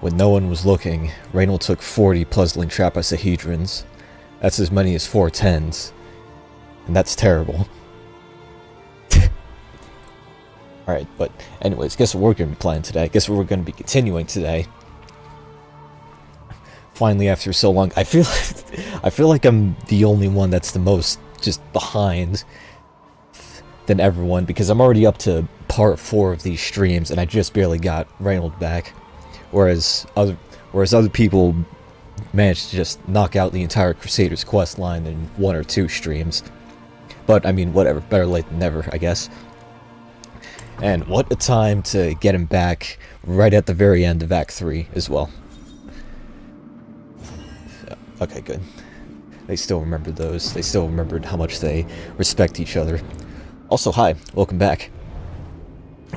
When no one was looking, Reynauld took 40 puzzling trapezohedrons. That's as many as 4 10s. And that's terrible. Alright, but anyways, guess what we're going to be playing today? Guess what we're going to be continuing today? Finally, after so long, I feel like I'm the only one that's the most just behind than everyone, because I'm already up to part 4 of these streams, and I just barely got Reynauld back. Whereas other people managed to just knock out the entire Crusaders quest line in 1 or 2 streams. But, I mean, whatever. Better late than never, I guess. And what a time to get him back right at the very end of Act 3 as well. Okay, good. They still remembered those. They still remembered how much they respect each other. Also, hi. Welcome back.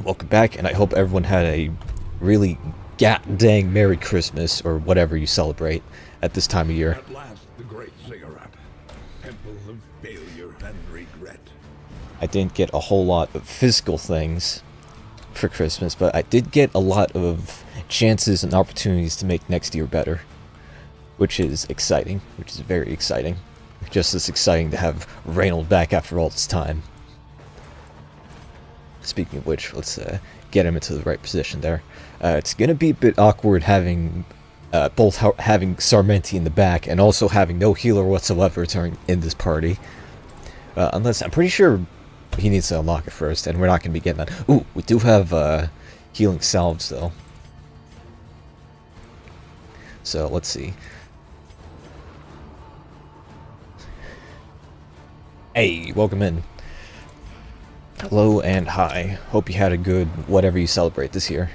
Welcome back, and I hope everyone had a really dang Merry Christmas, or whatever you celebrate at this time of year. At last, the great ziggurat. Temple of failure and regret. I didn't get a whole lot of physical things for Christmas, but I did get a lot of chances and opportunities to make next year better. Which is exciting. Which is very exciting. Just as exciting to have Reynauld back after all this time. Speaking of which, let's get him into the right position there. It's going to be a bit awkward having both having Sarmenti in the back and also having no healer whatsoever in this party. Unless, I'm pretty sure he needs to unlock it first, and we're not going to be getting that. Ooh, we do have healing salves, though. So, let's see. Hey, welcome in. Hello and hi. Hope you had a good whatever you celebrate this year.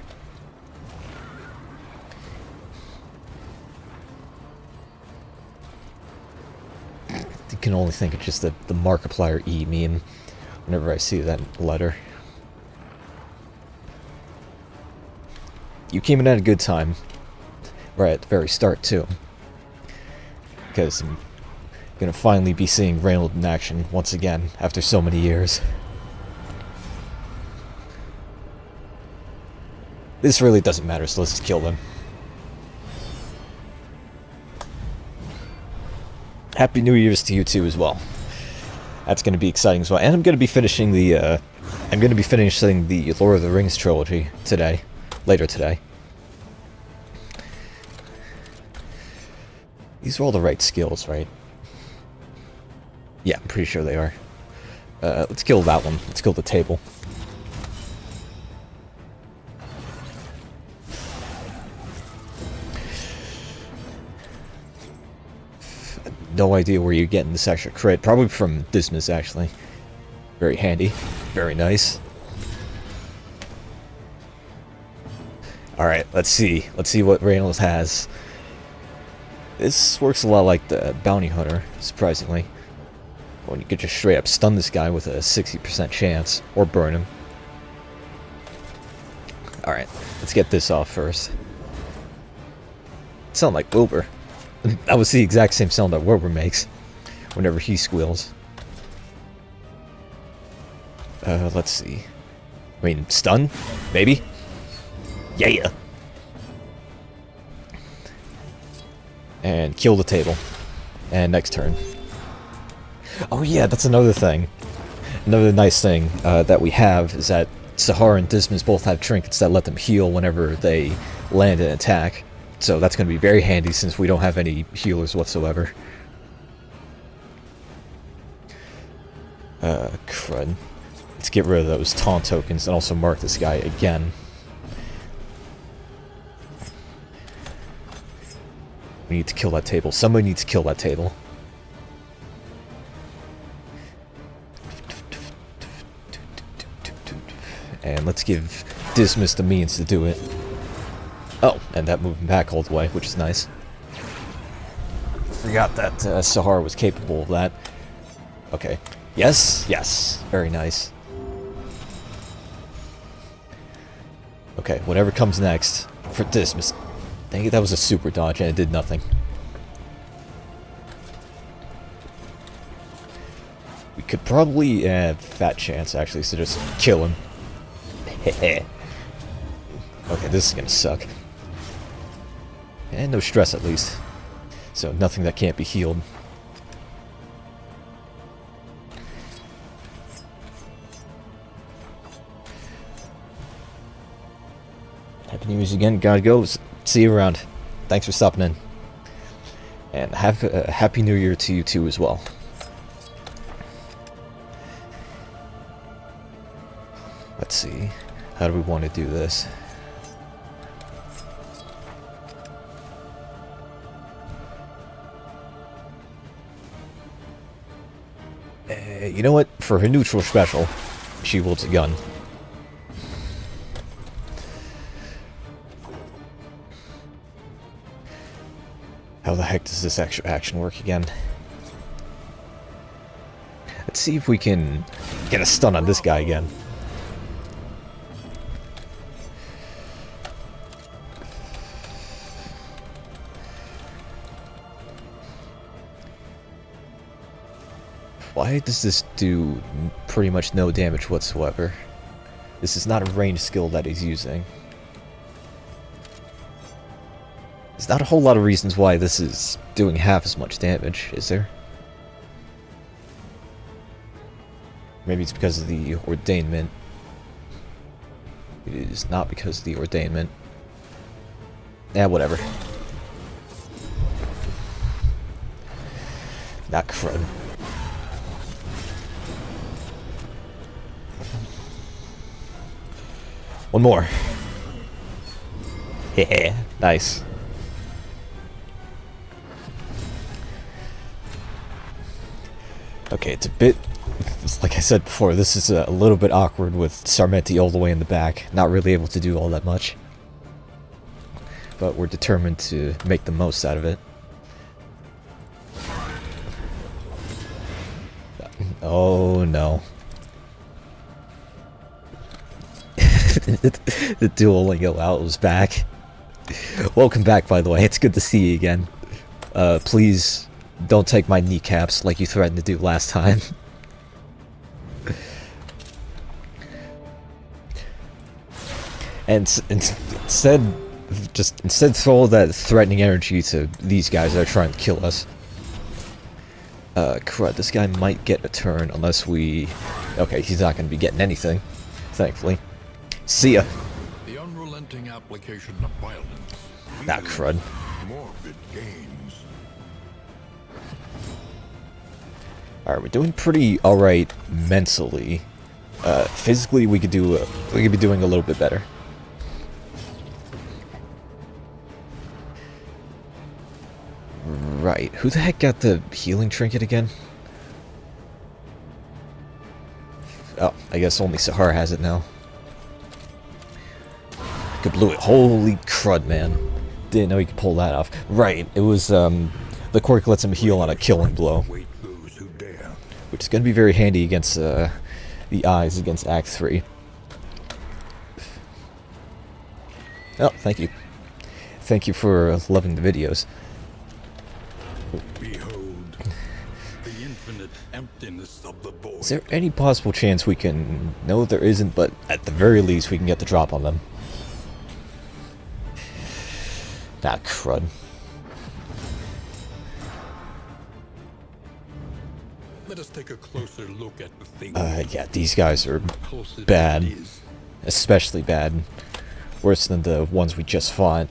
I can only think of just the Markiplier E meme whenever I see that letter. You came in at a good time. Right at the very start, too. Because I'm gonna finally be seeing Reynauld in action once again after so many years. This really doesn't matter, so let's just kill them. Happy New Year's to you too as well. That's going to be exciting as well. And I'm going to be finishing the Lord of the Rings trilogy today, later today. These are all the right skills, right? Yeah, I'm pretty sure they are. Let's kill that one. Let's kill the table. No idea where you're getting this extra crit. Probably from Dismas, actually. Very handy. Very nice. Alright, let's see. Let's see what Reynauld has. This works a lot like the Bounty Hunter, surprisingly. When you could just straight up stun this guy with a 60% chance. Or burn him. Alright, let's get this off first. Sound like Wilbur. That was the exact same sound that Wilbur makes whenever he squeals. Let's see. I mean, stun? Maybe? Yeah! And kill the table. And next turn. Oh yeah, that's another thing. Another nice thing that we have is that Sahar and Dismas both have trinkets that let them heal whenever they land an attack. So that's going to be very handy since we don't have any healers whatsoever. Crud. Let's get rid of those taunt tokens and also mark this guy again. We need to kill that table. Somebody needs to kill that table. And let's give Dismas the means to do it. Oh, and that moved him back all the way, which is nice. Forgot that Sahar was capable of that. Okay. Yes, yes. Very nice. Okay, whatever comes next for Dismas. Dang it, that was a super dodge and it did nothing. We could probably have fat chance actually, so just kill him. Okay, this is gonna suck. And no stress, at least. So nothing that can't be healed. Happy New Year's again. Gotta go. See you around. Thanks for stopping in. And have a Happy New Year to you too as well. Let's see. How do we want to do this? You know what? For her neutral special, she wields a gun. How the heck does this extra action work again? Let's see if we can get a stun on this guy again. Why does this do pretty much no damage whatsoever? This is not a ranged skill that he's using. There's not a whole lot of reasons why this is doing half as much damage, is there? Maybe it's because of the ordainment. It is not because of the ordainment. Yeah, whatever. Not crud. One more. Yeah, nice. Okay, it's a bit, like I said before, this is a little bit awkward with Sarmenti all the way in the back, not really able to do all that much. But we're determined to make the most out of it. Oh no. The Duolingo out was back. Welcome back, by the way. It's good to see you again. Please don't take my kneecaps like you threatened to do last time. And instead throw all that threatening energy to these guys that are trying to kill us. Crud, this guy might get a turn unless we... Okay, he's not going to be getting anything, thankfully. See ya. The unrelenting application of violence. Nah, crud. Morbid games. Alright, we're doing pretty alright mentally. Physically, we could be doing a little bit better. Right, who the heck got the healing trinket again? Oh, I guess only Sahara has it now. Could blew it. Holy crud, man. Didn't know he could pull that off. Right, it was, the quirk lets him heal on a killing blow. Which is going to be very handy against, the eyes against Act 3. Oh, thank you. Thank you for loving the videos. Behold, the infinite emptiness of the void. Is there any possible chance we can... No, there isn't, but at the very least we can get the drop on them. Ah, crud. Let us take a closer look at the thing. Yeah, these guys are bad. Especially bad. Worse than the ones we just fought.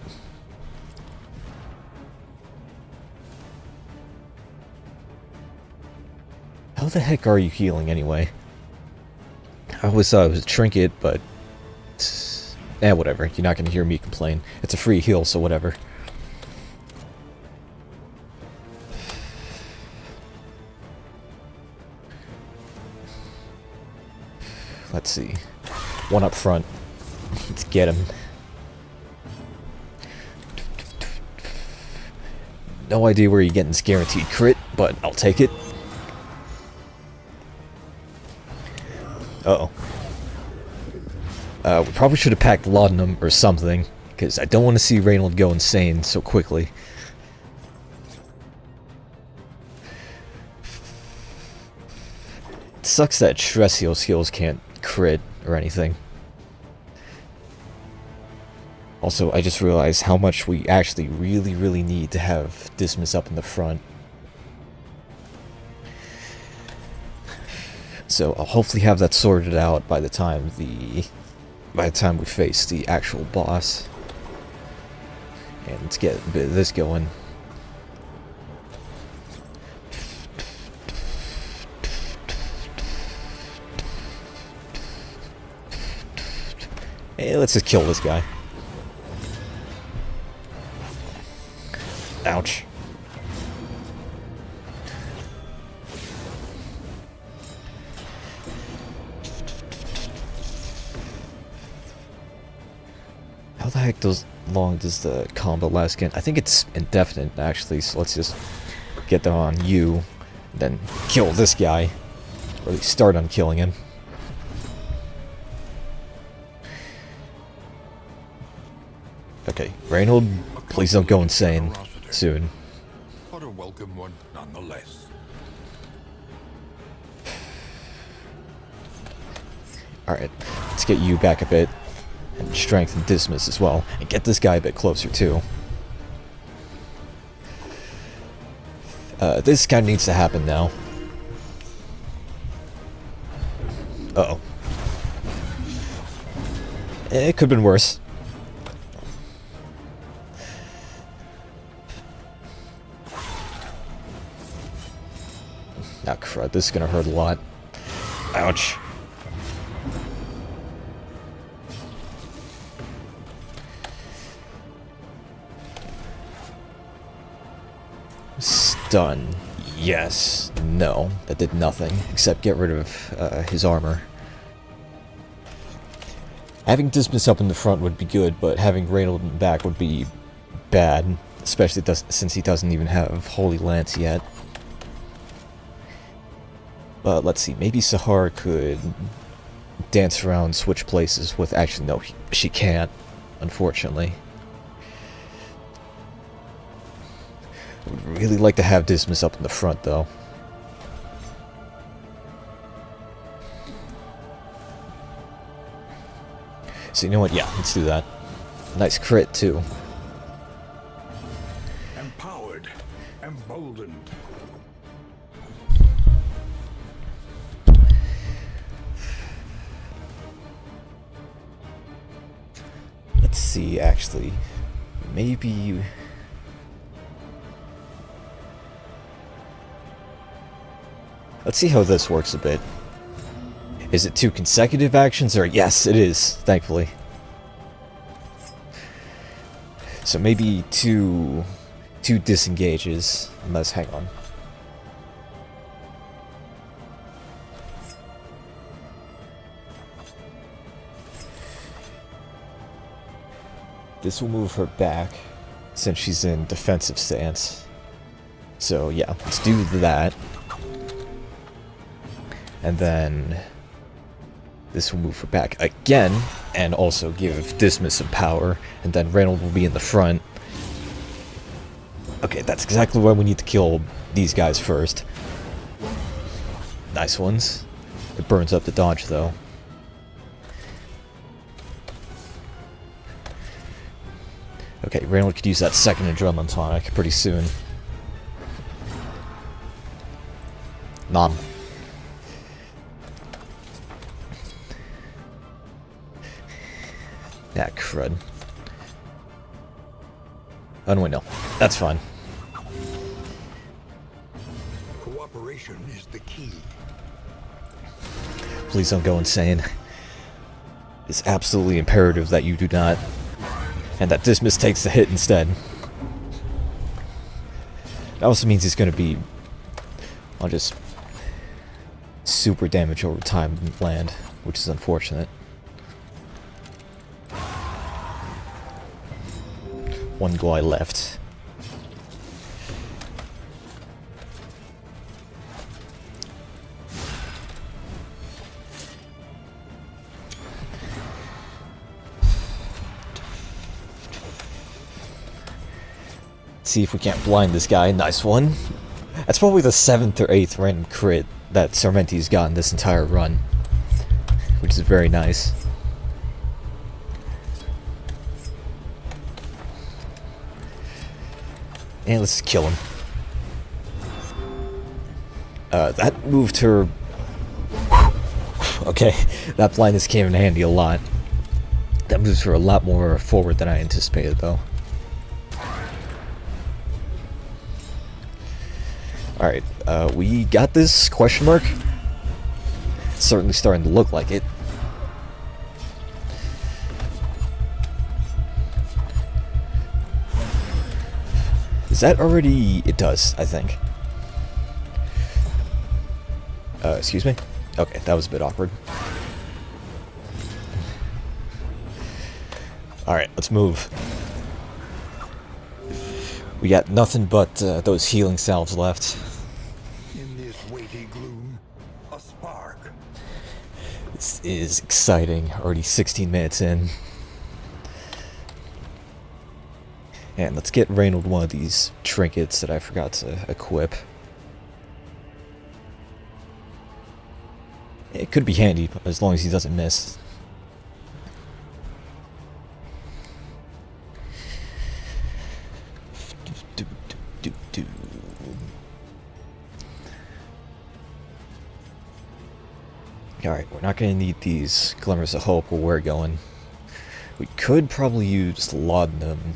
How the heck are you healing anyway? I always thought it was a trinket, but... whatever. You're not going to hear me complain. It's a free heal, so whatever. Let's see. One up front. Let's get him. No idea where you're getting this guaranteed crit, but I'll take it. Uh-oh. We probably should have packed laudanum or something, because I don't want to see Reynauld go insane so quickly. It sucks that stress heal skills can't crit or anything. Also, I just realized how much we actually really need to have Dismas up in the front. So I'll hopefully have that sorted out by the time we face the actual boss. And let's get a bit of this going. Hey, let's just kill this guy. Ouch. How the heck long does the combo last again? I think it's indefinite actually, so let's just get that on you, then kill this guy. Or at least start on killing him. Okay, Reynauld, please don't go insane soon. But a welcome one nonetheless. Alright, let's get you back a bit. And strengthen Dismas as well. And get this guy a bit closer too. This kind of needs to happen now. Uh-oh. It could have been worse. Ah, crud, this is gonna hurt a lot. Ouch. Stun. Yes. No. That did nothing, except get rid of his armor. Having Dismas up in the front would be good, but having Reynauld in the back would be bad. Especially since he doesn't even have Holy Lance yet. But let's see, maybe Sahar could dance around, switch places with... Actually, no, she can't, unfortunately. I would really like to have Dismas up in the front, though. So you know what? Yeah, let's do that. Nice crit, too. Empowered, emboldened. Let's see, actually. Maybe... Let's see how this works a bit. Is it 2 consecutive actions, or... Yes, it is, thankfully. So maybe two disengages. Unless, hang on. This will move her back, since she's in defensive stance. So yeah, let's do that. And then this will move her back again, and also give Dismas some power, and then Reynauld will be in the front. Okay, that's exactly why we need to kill these guys first. Nice ones. It burns up the dodge, though. Okay, Reynauld could use that second adrenaline tonic pretty soon. Nom. Yeah, crud. Oh, no, that's fine. Cooperation is the key. Please don't go insane. It's absolutely imperative that you do not. And that Dismas takes the hit instead. That also means he's going to be on just super damage over time and land, which is unfortunate. One guy left. See if we can't blind this guy. Nice one. That's probably the 7th or 8th random crit that Sarmenti's gotten this entire run, which is very nice. And let's kill him. That moved her... Okay, that blindness came in handy a lot. That moves her a lot more forward than I anticipated, though. Alright, we got this? Question mark? It's certainly starting to look like it. Is that already... It does, I think. Excuse me? Okay, that was a bit awkward. Alright, let's move. We got nothing but those healing salves left. In this weighty gloom, a spark. This is exciting. Already 16 minutes in. And let's get Reynauld one of these trinkets that I forgot to equip. It could be handy, as long as he doesn't miss. Alright, we're not going to need these Glimmers of Hope where we're going. We could probably use Laudanum.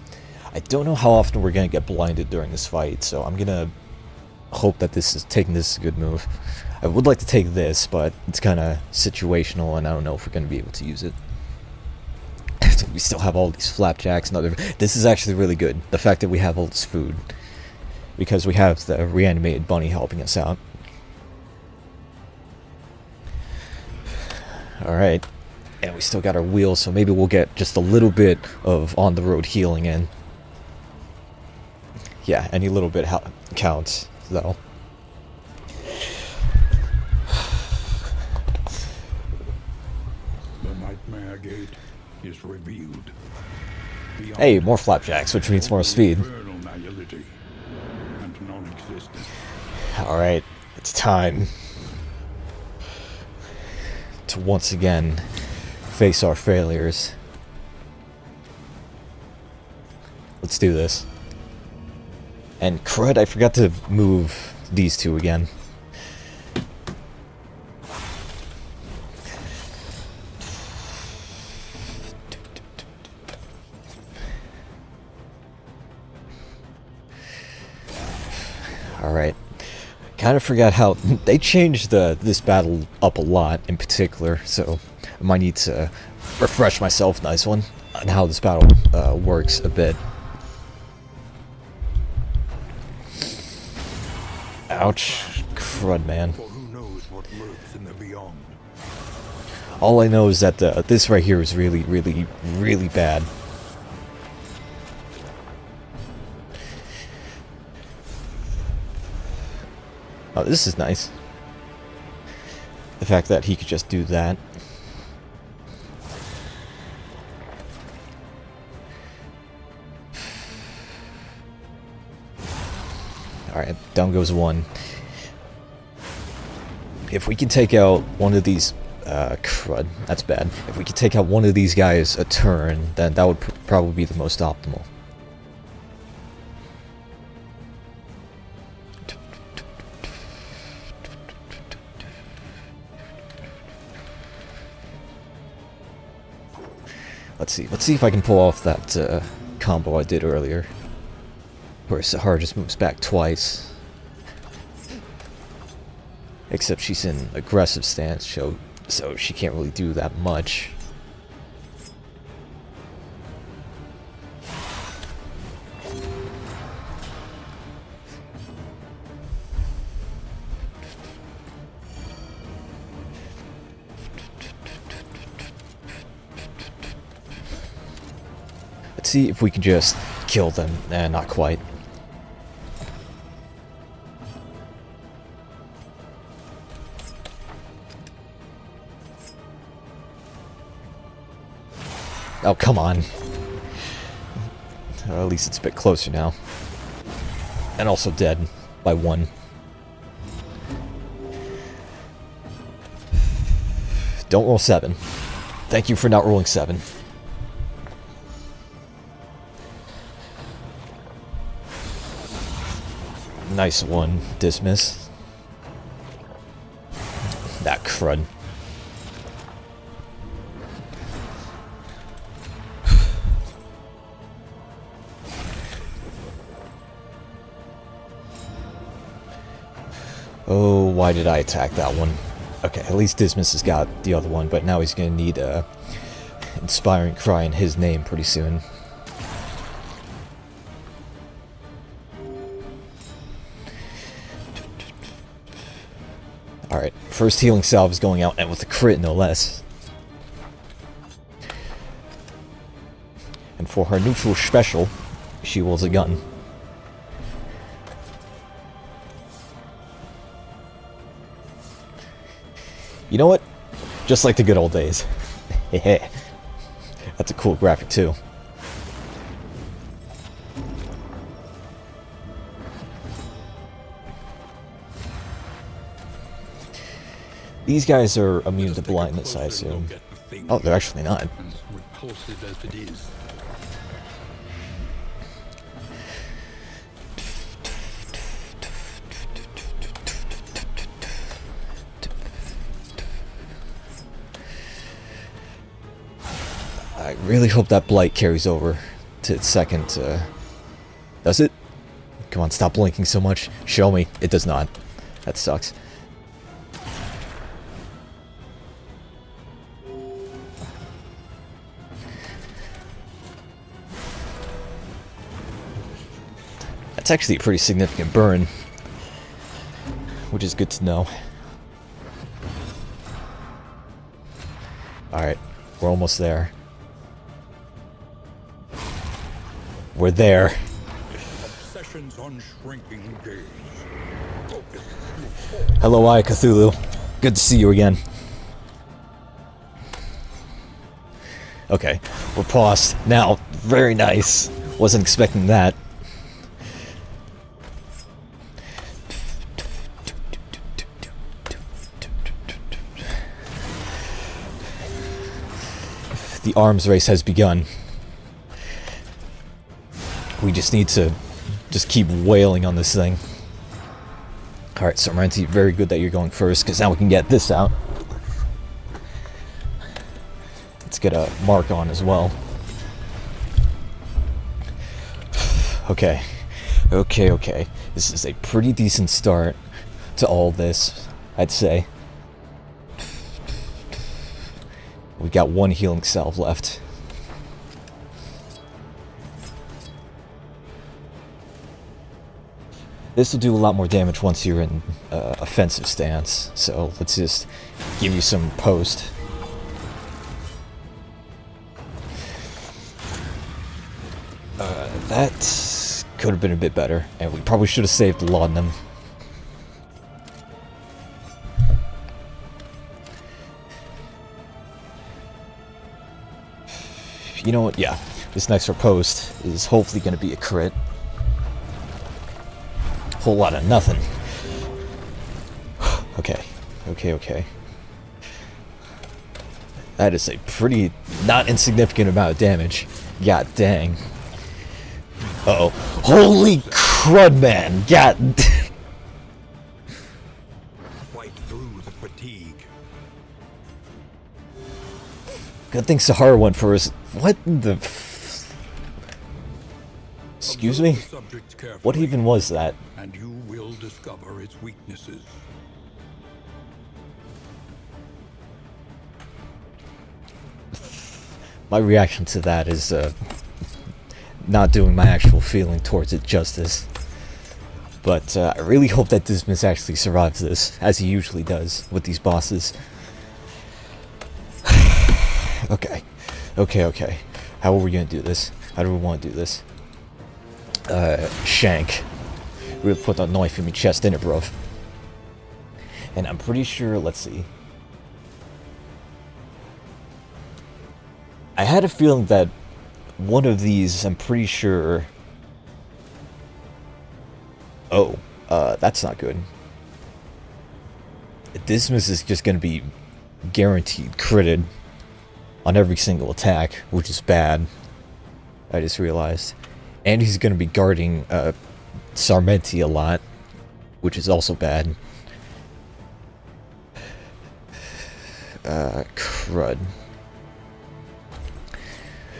I don't know how often we're going to get blinded during this fight, so I'm going to hope that taking this is a good move. I would like to take this, but it's kind of situational, and I don't know if we're going to be able to use it. We still have all these flapjacks and other... This is actually really good, the fact that we have all this food. Because we have the reanimated bunny helping us out. Alright. And we still got our wheels, so maybe we'll get just a little bit of on-the-road healing in. Yeah, any little bit counts, though. The Nightmare Gate is revealed. Beyond Hey, more flapjacks, which means more speed. infernal nihility and non-existence. Alright, it's time to once again face our failures. Let's do this. And crud, I forgot to move these two again. Alright. Kind of forgot how they changed this battle up a lot in particular, so I might need to refresh myself, nice one, on how this battle works a bit. Ouch. Crud, man. For who knows what lurks in the beyond. All I know is that this right here is really, really, really bad. Oh, this is nice. The fact that he could just do that. Alright, down goes one. If we can take out one of these... crud, that's bad. If we could take out one of these guys a turn, then that would probably be the most optimal. Let's see if I can pull off that combo I did earlier, where Sahara just moves back twice. Except she's in aggressive stance, so she can't really do that much. Let's see if we can just kill them. Nah, not quite. Oh, come on. At least it's a bit closer now. And also dead by one. Don't roll 7. Thank you for not rolling 7. Nice one, Dismiss. That crud. Oh, why did I attack that one? Okay, at least Dismiss has got the other one, but now he's gonna need a Inspiring Cry in his name pretty soon. Alright, first healing salve is going out, and with a crit no less. And for her neutral special, she wields a gun. You know what? Just like the good old days. Hehe. That's a cool graphic too. These guys are immune to blindness, I assume. Oh, they're actually not. Repulsive as it is. I really hope that blight carries over to its second. Does it? Come on, stop blinking so much. Show me. It does not. That sucks. That's actually a pretty significant burn, which is good to know. Alright, we're almost there. We're there. Obsessions on shrinking gaze. Focus. Hello, I Cthulhu. Good to see you again. Okay, we're paused. Now, very nice. Wasn't expecting that. The arms race has begun. We just need to just keep wailing on this thing. Alright, Sarmenti, very good that you're going first, because now we can get this out. Let's get a mark on as well. Okay. Okay. This is a pretty decent start to all this, I'd say. We got one healing salve left. This will do a lot more damage once you're in offensive stance, so let's just give you some post. That could have been a bit better, and we probably should have saved laudanum. You know what? Yeah, this next riposte is hopefully going to be a crit. Whole lot of nothing. Okay. That is a pretty not insignificant amount of damage. God dang. Uh-oh. Holy crud, man! God. Fight through the fatigue. Good thing Sahara went first. What the... Excuse me? What even was that? And you will discover its weaknesses. My reaction to that is not doing my actual feeling towards it justice. But I really hope that Dismiss actually survives this, as he usually does with these bosses. Okay. How are we gonna do this? How do we want to do this? Shank. Really put that knife in my chest, innit, bruv? And I'm pretty sure, let's see. I had a feeling that one of these, I'm pretty sure... Oh, that's not good. Dismiss is just gonna be guaranteed critted on every single attack, which is bad. I just realized. And he's gonna be guarding Sarmenti a lot, which is also bad. Crud.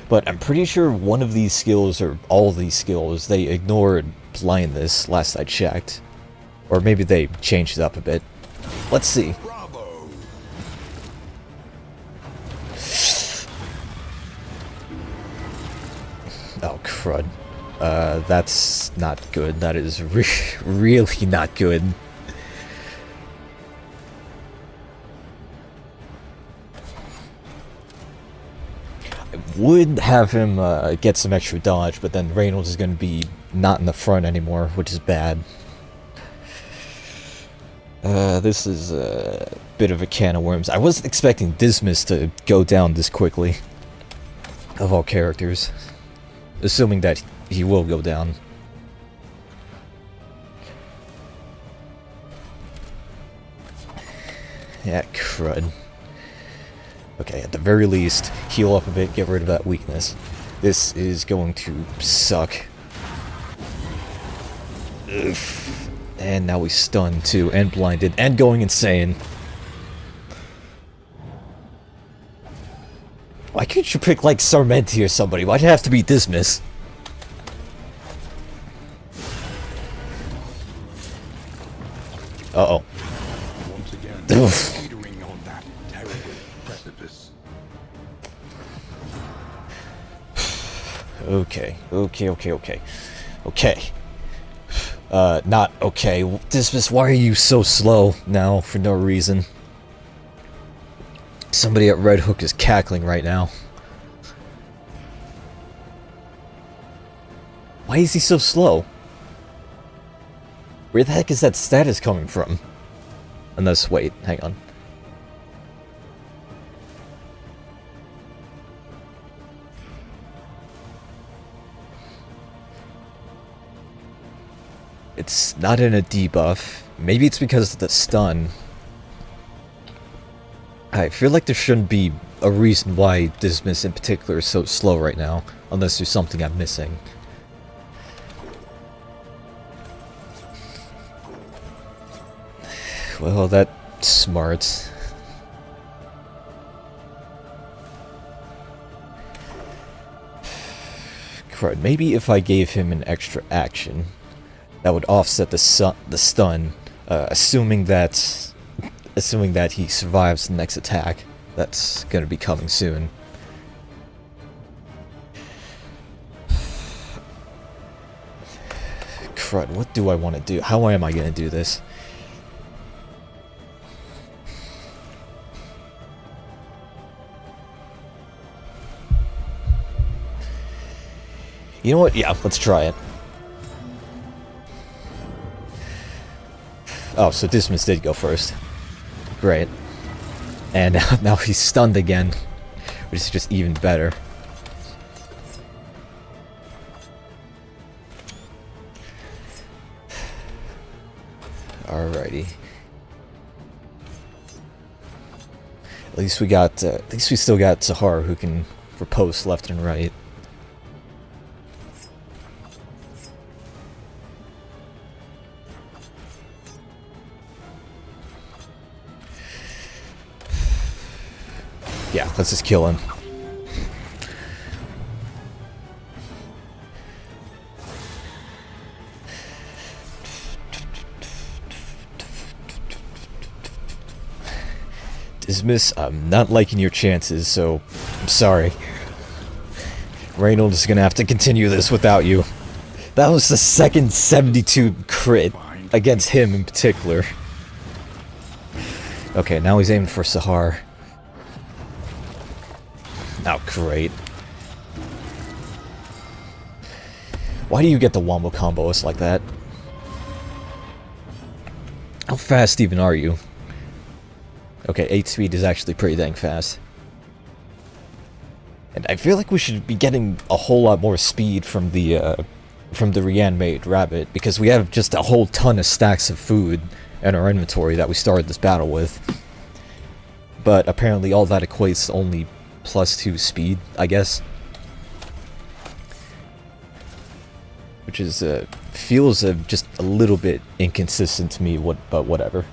But I'm pretty sure one of these skills, or all of these skills, they ignored blindness last I checked. Or maybe they changed it up a bit. Let's see. Bravo. Oh, crud. That's not good. That is really not good. I would have him get some extra dodge, but then Reynauld is going to be not in the front anymore, which is bad. This is a bit of a can of worms. I wasn't expecting Dismas to go down this quickly, of all characters. Assuming that he will go down. Yeah, crud. Okay, at the very least, heal up a bit, get rid of that weakness. This is going to suck. Ugh. And now he's stunned too, and blinded, and going insane. Why couldn't you pick like Sarmenti or somebody? Why'd it have to be Dismas? Uh-oh. Once again, teetering on that terrible precipice. Okay. Not okay. Dismas, why are you so slow now for no reason? Somebody at Red Hook is cackling right now. Why is he so slow? Where the heck is that status coming from? Unless, wait, hang on. It's not in a debuff. Maybe it's because of the stun. I feel like there shouldn't be a reason why Dismas in particular is so slow right now, unless there's something I'm missing. Well, that's smart. Crud, maybe if I gave him an extra action, that would offset the stun, assuming that he survives the next attack that's going to be coming soon. Crud, what do I want to do? How am I going to do this? You know what? Yeah, let's try it. Oh, so Dismas did go first. Great. And now he's stunned again, which is just even better. Alrighty. At least we still got Sahar who can riposte left and right. Yeah, let's just kill him. Dismas, I'm not liking your chances, so I'm sorry. Reynauld is gonna have to continue this without you. That was the second 72 crit against him in particular. Okay, now he's aiming for Sahar. Oh, great. Why do you get the wombo combos like that? How fast even are you? Okay, 8 speed is actually pretty dang fast. And I feel like we should be getting a whole lot more speed from the reanimated rabbit, because we have just a whole ton of stacks of food in our inventory that we started this battle with. But apparently all that equates to only +2 speed, I guess. which is feels just a little bit inconsistent to me. But whatever.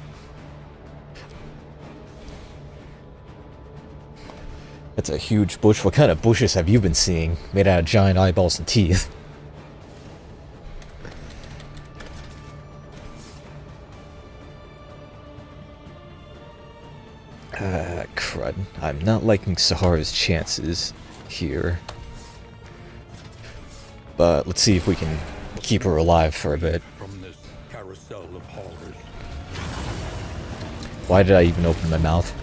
That's a huge bush. What kind of bushes have you been seeing? Made out of giant eyeballs and teeth. Crud. I'm not liking Sahara's chances here. But let's see if we can keep her alive for a bit. From this carousel of horrors. Why did I even open my mouth?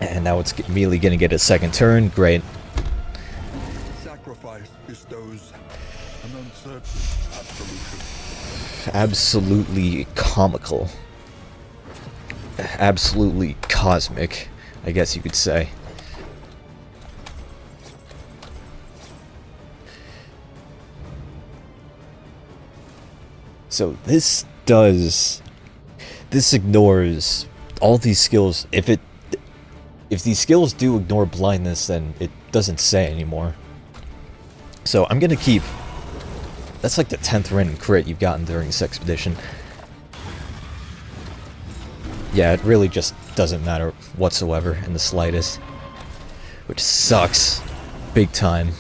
And now it's immediately gonna get a second turn. Great. Sacrifice bestows an uncertain absolution. Absolutely comical. Absolutely cosmic, I guess you could say. So this ignores all these skills. If these skills do ignore blindness, then it doesn't say anymore. So I'm gonna keep. That's like the 10th random crit you've gotten during this expedition. Yeah, it really just doesn't matter whatsoever in the slightest. Which sucks. Big time.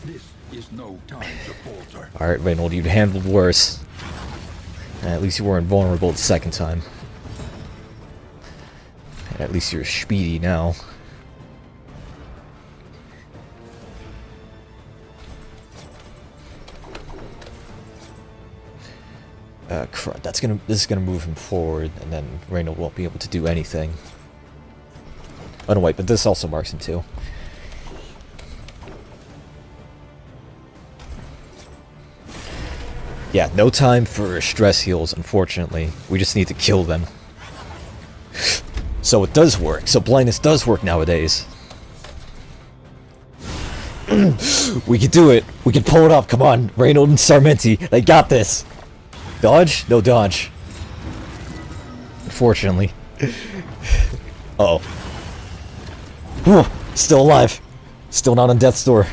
This is no time to falter. Alright, Reynauld, you'd handled worse. At least you weren't vulnerable the second time. And at least you're speedy now. Crud, this is gonna move him forward, and then Reynauld won't be able to do anything. Oh no, wait, but this also marks him too. Yeah, no time for stress heals, unfortunately. We just need to kill them. So it does work. So blindness does work nowadays. We can do it. We can pull it off. Come on, Reynauld and Sarmenti. They got this. Dodge? No dodge. Unfortunately. Uh-oh. Whew, still alive. Still not on death's door.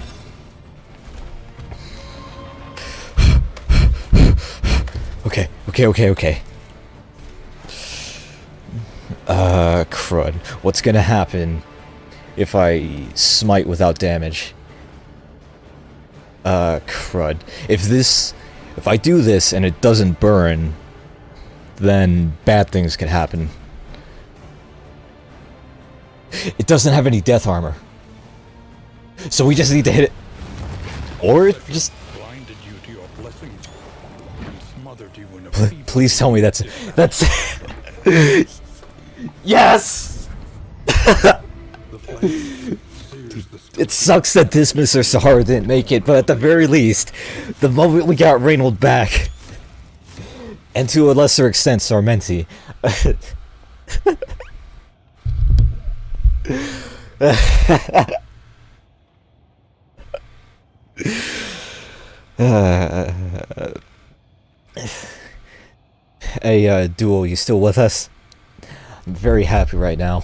Okay. Crud. What's gonna happen if I smite without damage? Crud. If I do this and it doesn't burn, then bad things can happen. It doesn't have any death armor. So we just need to hit it. Or just... Blinded you to your blessing and smothered you in a Please tell me that's... Yes! It sucks that Dismas or Sahara didn't make it, but at the very least, the moment we got Reynauld back, and to a lesser extent Sarmenti, hey, Duo, you still with us? I'm very happy right now.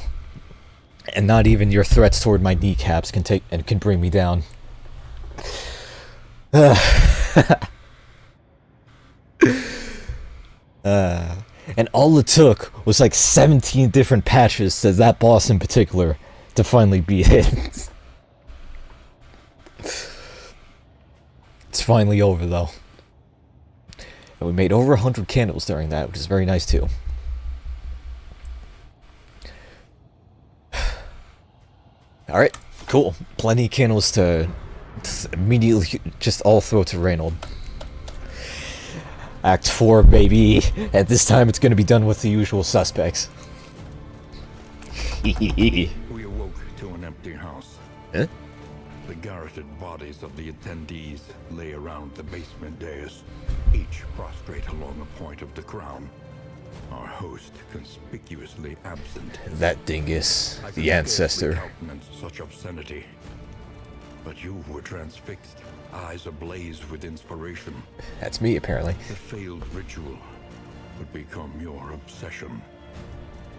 And not even your threats toward my kneecaps can bring me down. And all it took was like 17 different patches to that boss in particular to finally beat it. It's finally over though. And we made over 100 candles during that, which is very nice too. Alright, cool. Plenty of candles to immediately just all throw to Reynauld. Act 4, baby. At this time, it's going to be done with the usual suspects. We awoke to an empty house. Huh? The garroted bodies of the attendees lay around the basement dais, each prostrate along a point of the crown. Our host conspicuously absent. That dingus, I the could ancestor. scarcely countenance such obscenity. But you were transfixed, eyes ablaze with inspiration. That's me, apparently. The failed ritual would become your obsession.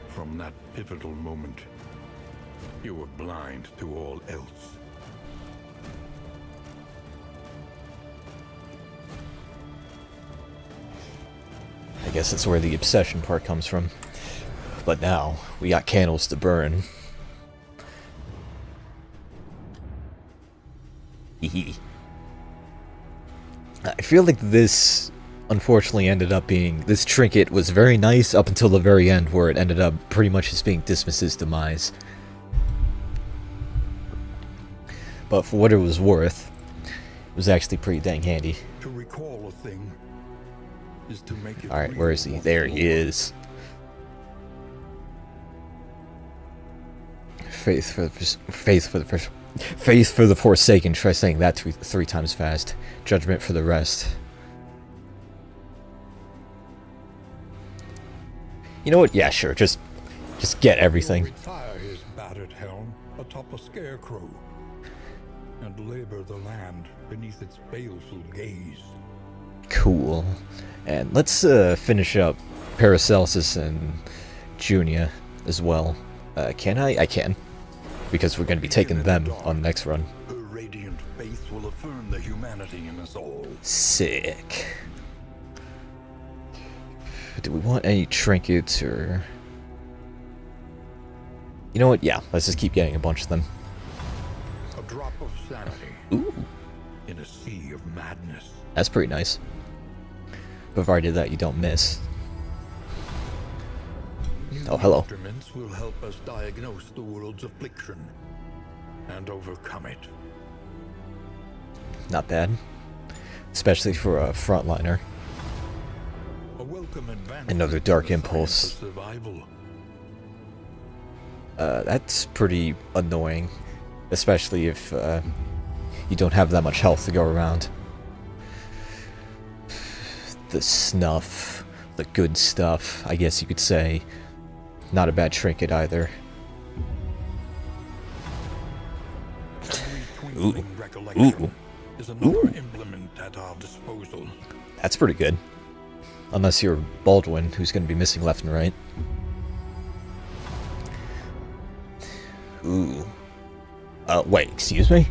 From that pivotal moment, you were blind to all else. guess that's where the obsession part comes from. But now, we got candles to burn. Hehe. I feel like this, unfortunately, ended up being... This trinket was very nice up until the very end, where it ended up pretty much just being Dismas's demise. But for what it was worth, it was actually pretty dang handy. To recall a thing is to make it. Alright, where is he? There he is. Faith for the Forsaken. Try saying that three times fast. Judgment for the rest. You know what? Yeah, sure. Just get everything. Retire his battered helm atop a scarecrow and labor the land beneath its baleful gaze. Cool. And let's finish up Paracelsus and Junia as well. Can I? I can. Because we're going to be taking them on the next run. Her radiant faith will affirm the humanity in us all. Sick. Do we want any trinkets or... You know what? Yeah, let's just keep getting a bunch of them. A drop of sanity. Ooh. In a sea of madness. That's pretty nice. Provided that you don't miss. Oh, hello. Instruments will help us diagnose the world's affliction and overcome it. Not bad. Especially for a frontliner. A welcome advance. Another Dark Impulse. Survival. That's pretty annoying. Especially if you don't have that much health to go around. The snuff. The good stuff, I guess you could say. Not a bad trinket either. Ooh. Ooh. Is another implement at our disposal. That's pretty good. Unless you're Baldwin, who's going to be missing left and right. Ooh. Wait, excuse me?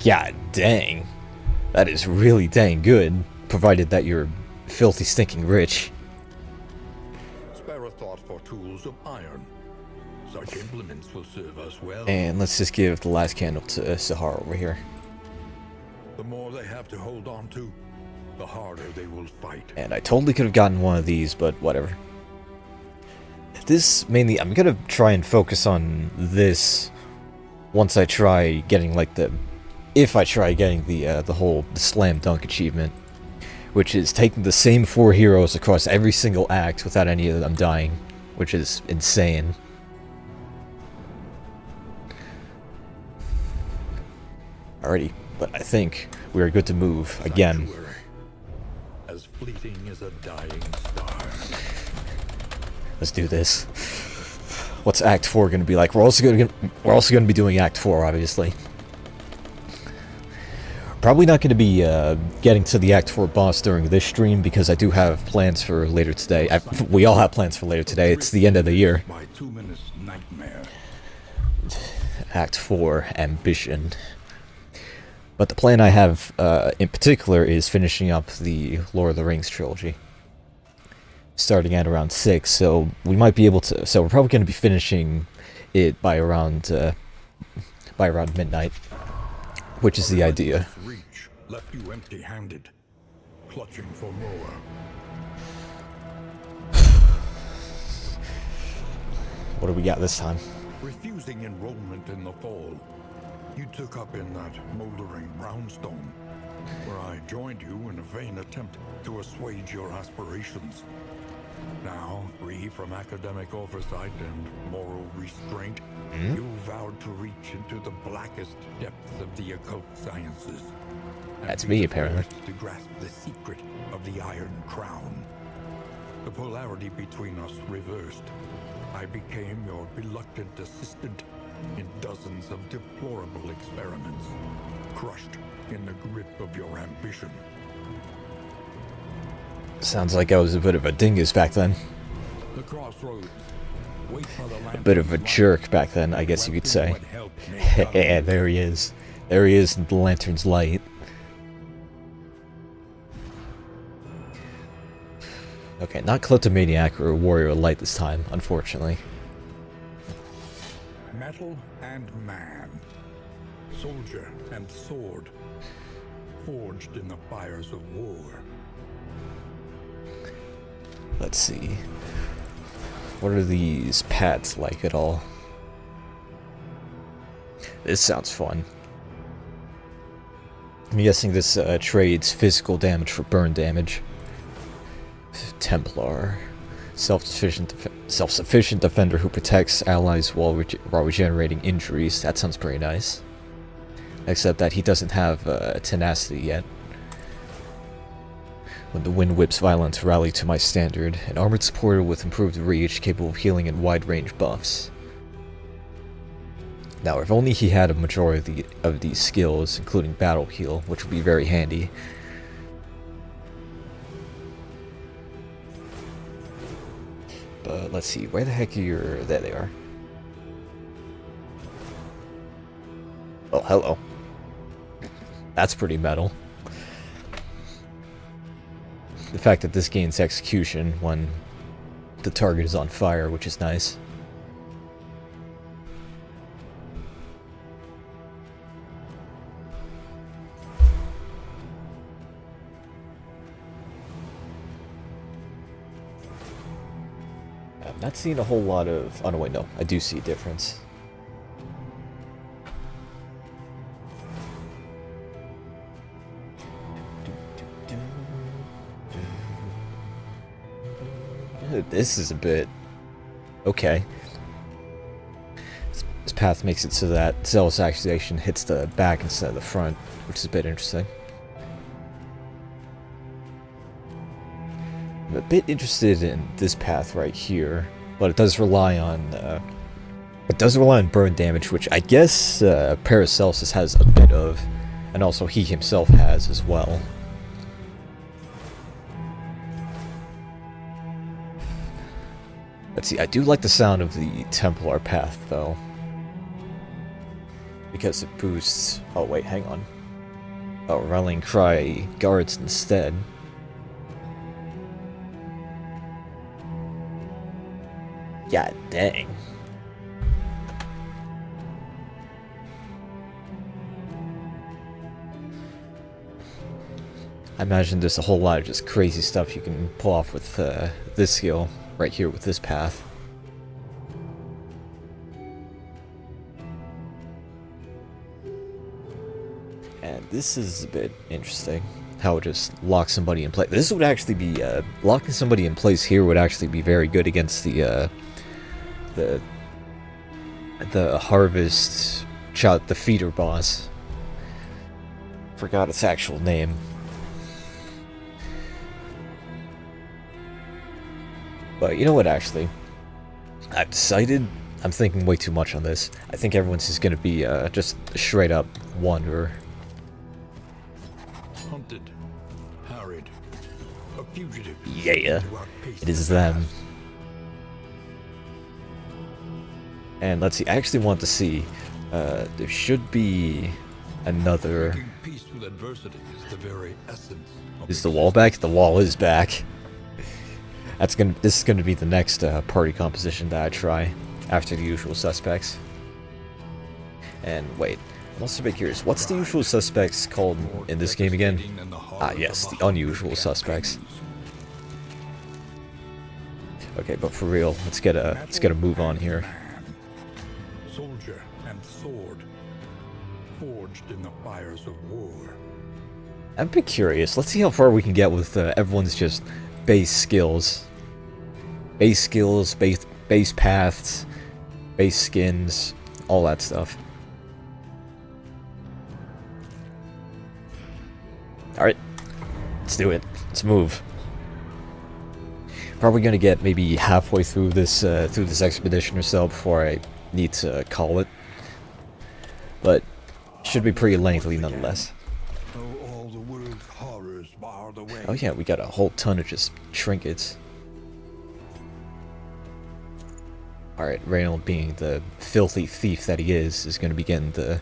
God dang. That is really dang good, provided that you're filthy stinking rich. Spare a thought for tools of iron. Such implements will serve us well. And let's just give the last candle to Sahara over here. The more they have to hold on to, the harder they will fight. And I totally could have gotten one of these, but whatever. This mainly, I'm gonna try and focus on this once I try getting like the, if I try getting the whole slam dunk achievement, which is taking the same 4 heroes across every single act without any of them dying, which is insane. Alrighty, but I think we are good to move again. As fleeting as a dying star. Let's do this. What's Act 4 going to be like? We're also going to be doing Act 4, obviously. Probably not going to be getting to the Act 4 boss during this stream because I do have plans for later today. We all have plans for later today. It's the end of the year. My 2 minutes nightmare. Act 4 Ambition. But the plan I have in particular is finishing up the Lord of the Rings trilogy. Starting at around 6, so we might be able to. So we're probably going to be finishing it by around midnight, which is the idea. Reach left you empty-handed, clutching for more. What do we got this time? Refusing enrollment in the fall, you took up in that moldering brownstone, where I joined you in a vain attempt to assuage your aspirations. Now, free from academic oversight and moral restraint, you vowed to reach into the blackest depths of the occult sciences. That's me, apparently. To grasp the secret of the Iron Crown. The polarity between us reversed. I became your reluctant assistant in dozens of deplorable experiments, crushed in the grip of your ambition. Sounds like I was a bit of a dingus back then. The crossroads. A bit of a jerk back then, I guess you could say. Yeah, there he is. There he is in the lantern's light. Okay, not Kleptomaniac or Warrior of Light this time, unfortunately. Metal and man. Soldier and sword. Forged in the fires of war. Let's see. What are these pads like at all? This sounds fun. I'm guessing this trades physical damage for burn damage. Templar. Self-sufficient defender who protects allies while regenerating injuries. That sounds pretty nice. Except that he doesn't have tenacity yet. When the wind whips violence, rally to my standard. An armored supporter with improved reach, capable of healing and wide-range buffs. Now, if only he had a majority of these skills, including battle heal, which would be very handy. But let's see, where the heck are your... There they are. Oh, hello. That's pretty metal. The fact that this gains execution when the target is on fire, which is nice. I'm not seeing a whole lot of... Oh no, wait, no. I do see a difference. This is a bit... Okay. This path makes it so that Zealous Accusation hits the back instead of the front, which is a bit interesting. I'm a bit interested in this path right here, but it does rely on burn damage, which I guess Paracelsus has a bit of, and also he himself has as well. Let's see, I do like the sound of the Templar path, though. Because it boosts... Oh, wait, hang on. Oh, Rallying Cry guards instead. God dang. I imagine there's a whole lot of just crazy stuff you can pull off with this skill. Right here with this path. And this is a bit interesting. How it just locks somebody in place. This would actually be, locking somebody in place here would actually be very good against the Harvest Child, the feeder boss. Forgot its actual name. But you know what, actually? I've decided I'm thinking way too much on this. I think everyone's just gonna be just straight up wanderer. Hunted, harried, a fugitive. Yeah, it is them. And let's see, I actually want to see, there should be another... Making peace with adversity is the very essence of Is the wall back? The wall is back. This is gonna be the next party composition that I try after the usual suspects. And wait, I'm also a bit curious. What's the usual suspects called in this game again? Ah, yes, the unusual suspects. Okay, but for real, let's get a move on here. Soldier and sword, forged in the fires of war. I'm a bit curious. Let's see how far we can get with everyone's just base skills. Base skills, base paths, base skins, all that stuff. Alright, let's do it. Let's move. Probably gonna get maybe halfway through this expedition or so before I need to call it. But should be pretty lengthy nonetheless. All the world's horrors bar the way. Oh yeah, we got a whole ton of just trinkets. Alright, Reynauld, being the filthy thief that he is going to be getting the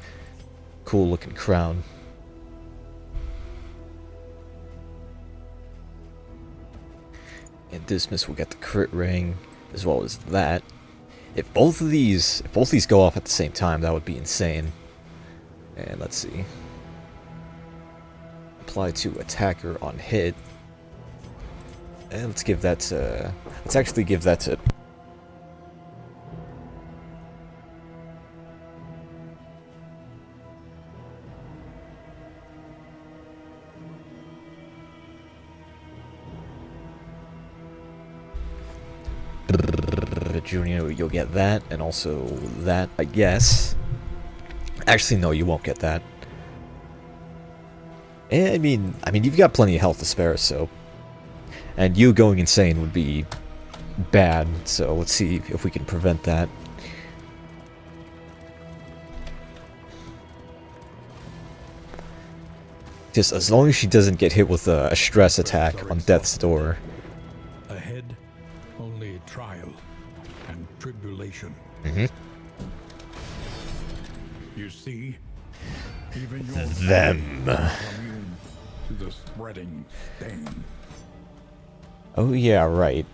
cool looking crown. And Dismas will get the crit ring, as well as that. If both of these go off at the same time, that would be insane. And let's see. Apply to attacker on hit. And let's give that to... Let's actually give that to... Junior, you'll get that, and also that, I guess. Actually, no, you won't get that. I mean, you've got plenty of health to spare, so... And you going insane would be bad, so let's see if we can prevent that. Just as long as she doesn't get hit with a stress attack on death's door. Ahead, only trial and tribulation. Mm-hmm. You see, even your them immune to the spreading stain. Oh yeah, right.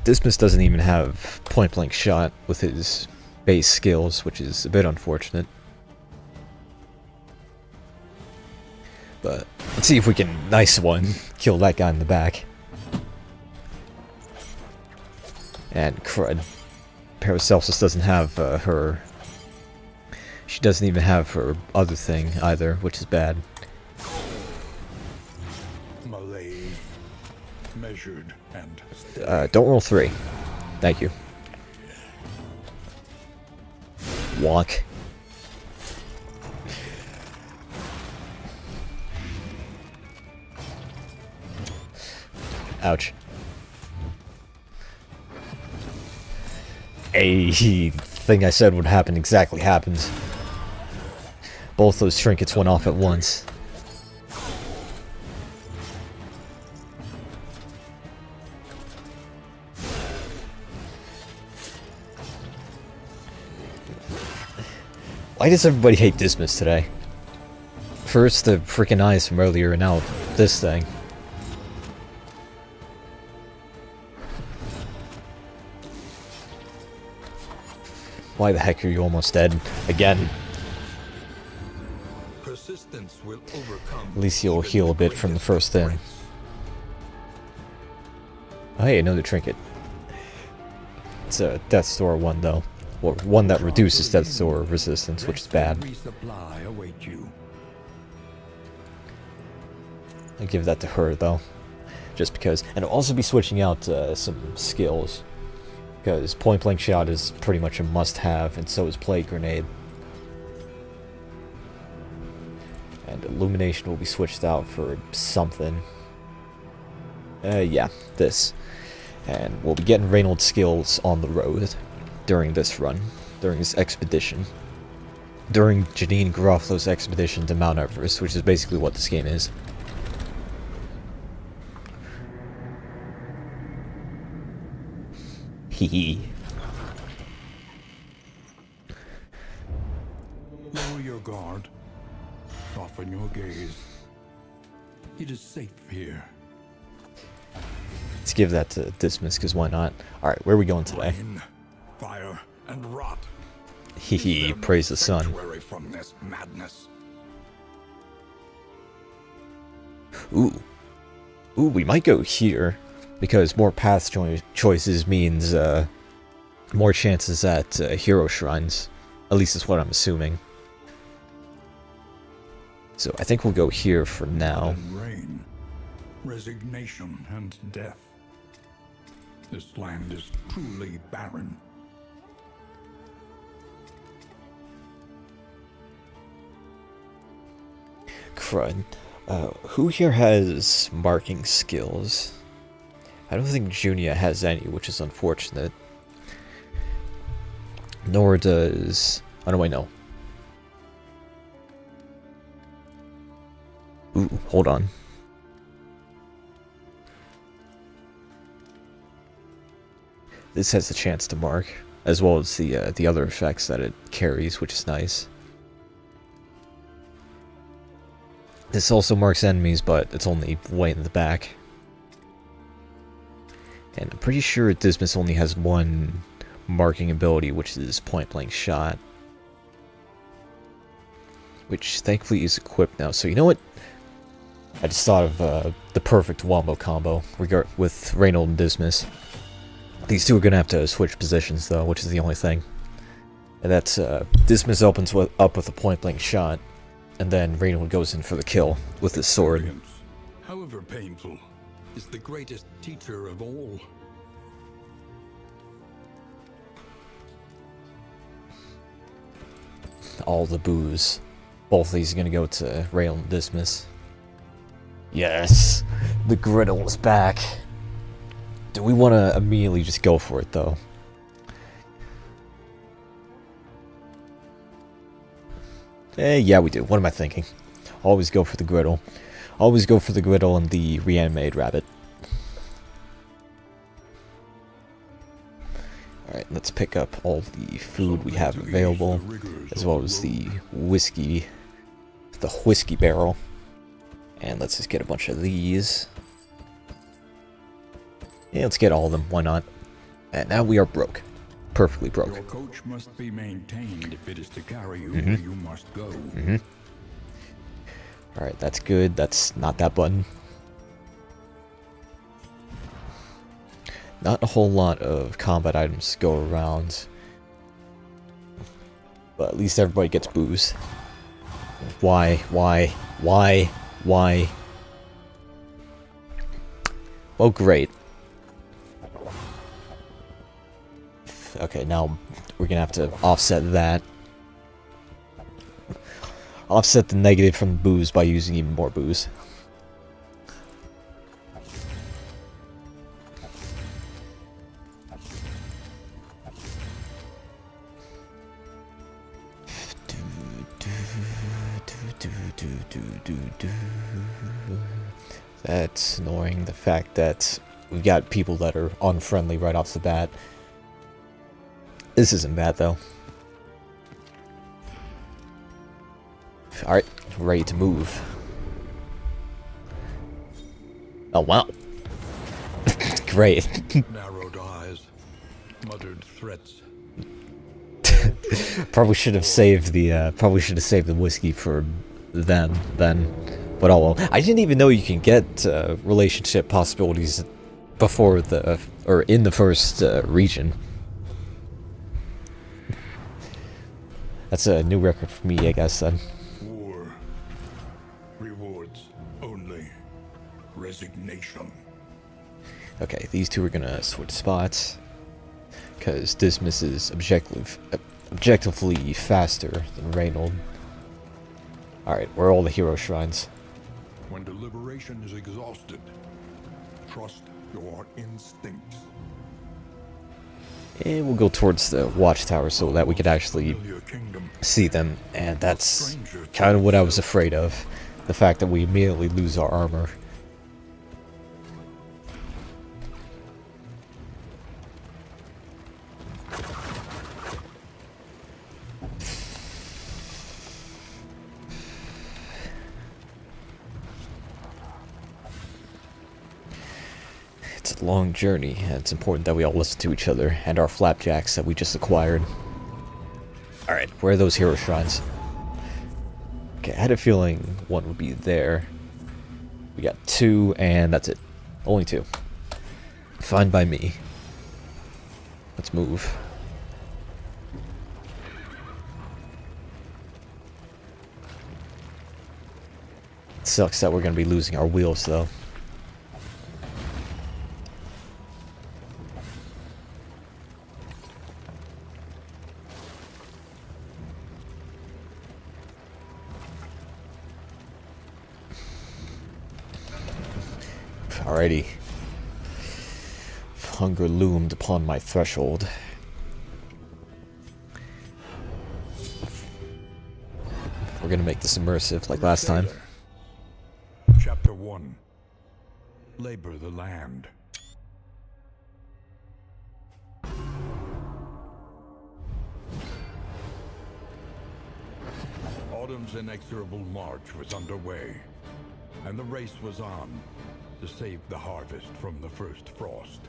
Dismas doesn't even have point-blank shot with his base skills, which is a bit unfortunate. But let's see if we can nice one kill that guy in the back. And crud. Paracelsus doesn't have her... She doesn't even have her other thing either, which is bad. Malaise, measured and... Don't roll 3. Thank you. Walk. Ouch. A thing I said would happen exactly happens. Both those trinkets went off at once. Why does everybody hate Dismas today? First the freaking eyes from earlier, and now this thing. Why the heck are you almost dead? Again. Persistence will overcome. At least you'll heal a bit from the first thing. Oh hey, another trinket. It's a Death's Door one though. Or one that reduces Death's Door resistance, which is bad. I'll give that to her though. Just because. And I'll also be switching out some skills. Because point blank shot is pretty much a must-have, and so is plague grenade. And illumination will be switched out for something. Yeah, this. And we'll be getting Reynauld skills on the road during this run, during this expedition. During Janine Garofalo's expedition to Mount Everest, which is basically what this game is. Hee. Lower your guard. Soften your gaze. It is safe here. Let's give that to Dismas, because why not? Alright, where are we going today? Rain, fire, and rot. Hee, praise the sun. Sanctuary from this madness. Ooh, we might go here. Because more path choices means more chances at hero shrines. At least that's what I'm assuming. So I think we'll go here for now. And rain, resignation, and death. This land is truly barren. Crud. Who here has marking skills? I don't think Junia has any, which is unfortunate. Nor does... Oh no, wait, no. Ooh, hold on. This has a chance to mark, as well as the other effects that it carries, which is nice. This also marks enemies, but it's only way in the back. And I'm pretty sure Dismas only has one marking ability, which is point blank shot. Which thankfully is equipped now. So you know what? I just thought of the perfect wombo combo with Reynauld and Dismas. These two are gonna have to switch positions though, which is the only thing. And that's Dismas opens up with a point blank shot, and then Reynauld goes in for the kill with his sword. Experience, however painful, is the greatest teacher of all. All the booze. Both of these are gonna go to Reynauld and Dismas. Yes! The griddle is back. Do we want to immediately just go for it, though? Yeah, we do. What am I thinking? Always go for the griddle. Always go for the griddle and the reanimated rabbit. Alright, let's pick up all the food we have available, as well as the whiskey barrel. And let's just get a bunch of these. Yeah, let's get all of them. Why not? And now we are broke. Perfectly broke. Your coach must be maintained if it is to carry you where you must go. Alright, that's good. That's not that button. Not a whole lot of combat items go around. But at least everybody gets booze. Why? Well, great. Okay, now we're gonna have to offset that. Offset the negative from the booze by using even more booze. That's annoying. The fact that we've got people that are unfriendly right off the bat. This isn't bad though. Alright, ready to move. Oh wow. Great. Narrowed eyes, muttered threats. Probably should have saved the whiskey for them then. But oh well. I didn't even know you can get relationship possibilities before in the first region. That's a new record for me, I guess, then. War. Rewards only. Resignation. Okay, these two are gonna switch spots. Because Dismas is objectively faster than Reynauld. Alright, where are all the hero shrines? When deliberation is exhausted, trust your instincts. And we'll go towards the watchtower so that we could actually see them. And that's kind of what I was afraid of. The fact that we immediately lose our armor. It's a long journey, and it's important that we all listen to each other and our flapjacks that we just acquired. Alright, where are those hero shrines? Okay, I had a feeling one would be there. We got two, and that's it. Only two. Fine by me. Let's move. It sucks that we're going to be losing our wheels, though. Alrighty. Hunger loomed upon my threshold. We're gonna make this immersive like last time. Chapter 1. Labor the land. Autumn's inexorable march was underway, and the race was on to save the harvest from the first frost.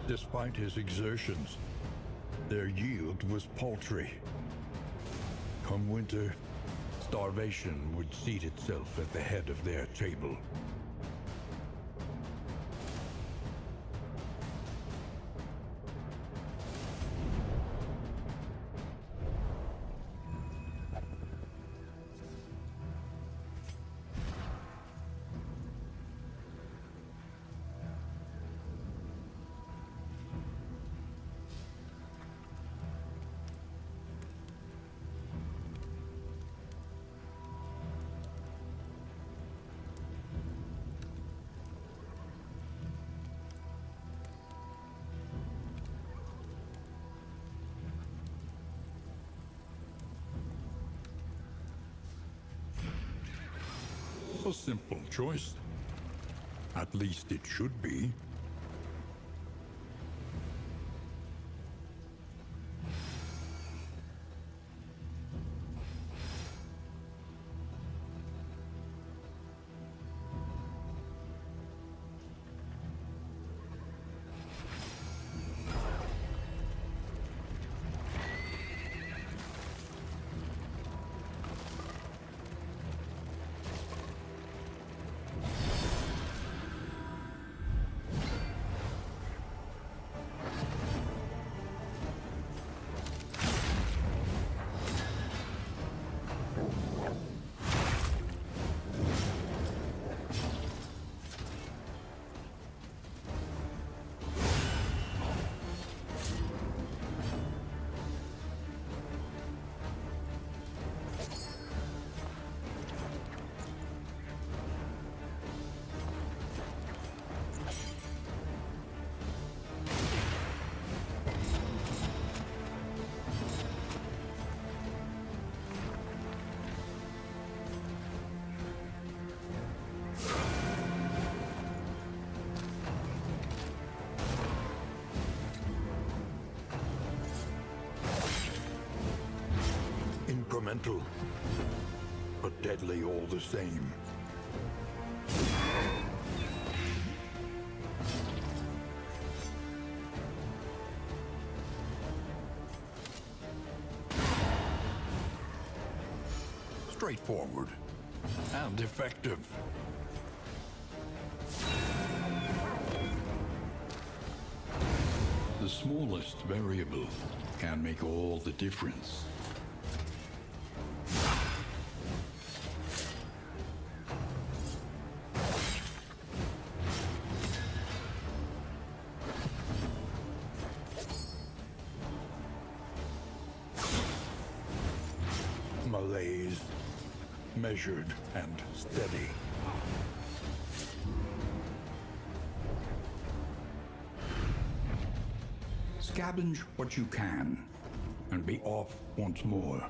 Despite his exertions, their yield was paltry. Come winter, starvation would seat itself at the head of their table. A simple choice. At least it should be. Incremental, but deadly all the same. Straightforward and effective. The smallest variable can make all the difference. Malaise, measured and steady. Scavenge what you can, and be off once more.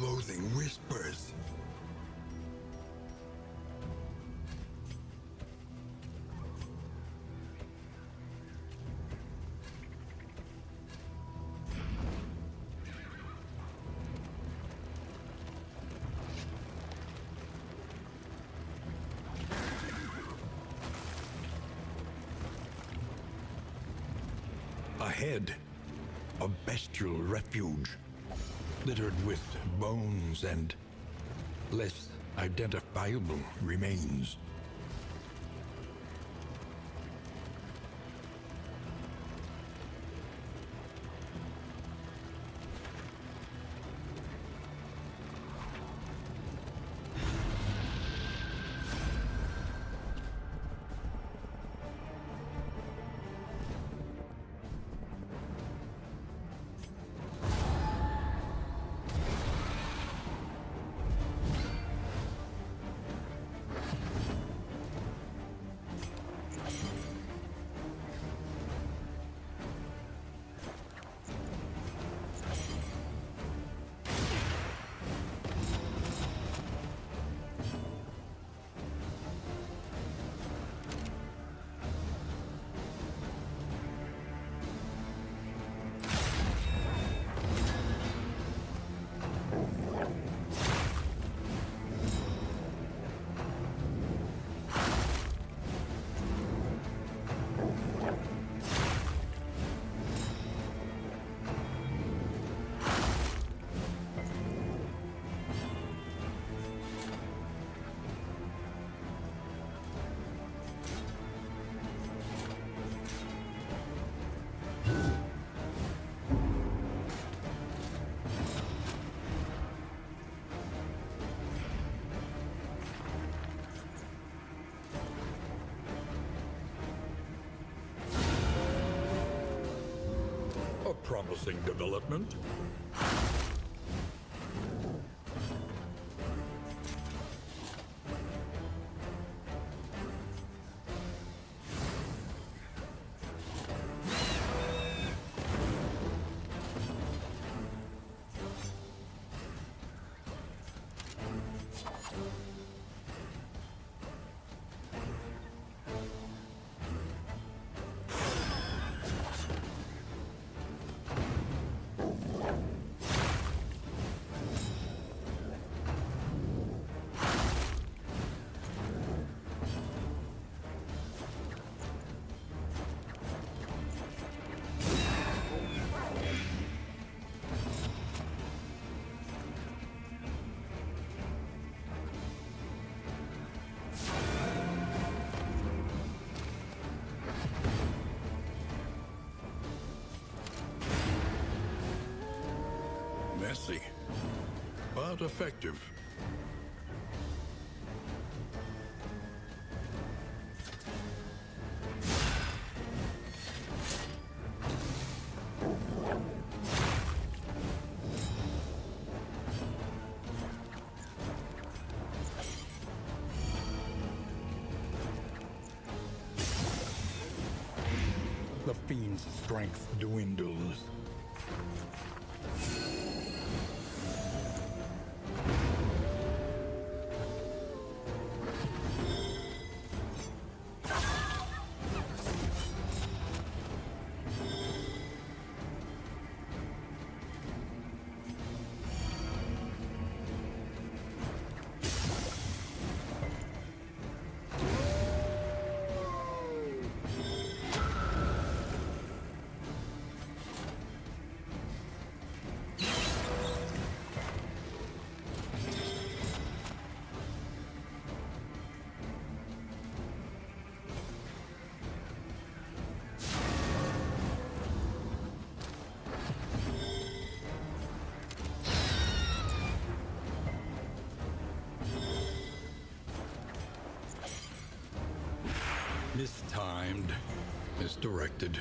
loathing whispers. Ahead, a bestial refuge, littered with bones and less identifiable remains. A promising development. Messy, but effective. The fiend's strength dwindles. Mistimed, misdirected.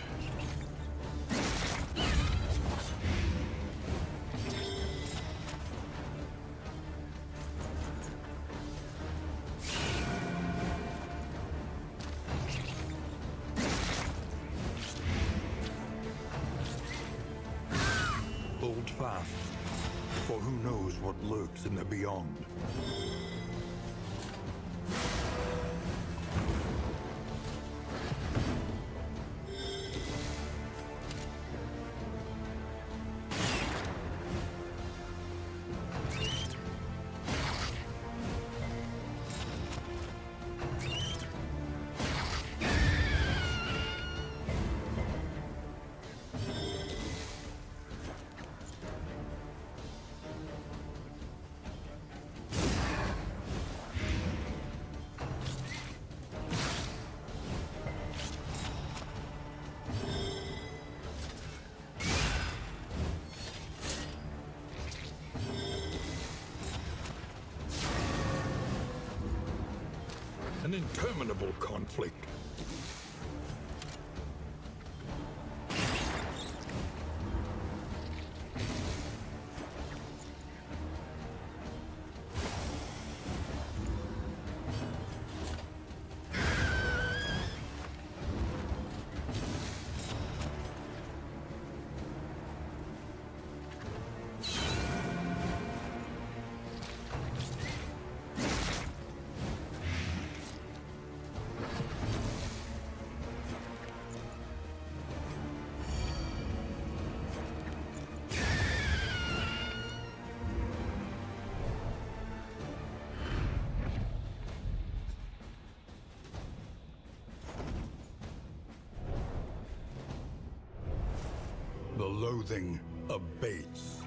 Hold fast, for who knows knows what lurks in the beyond. An interminable conflict. The loathing abates.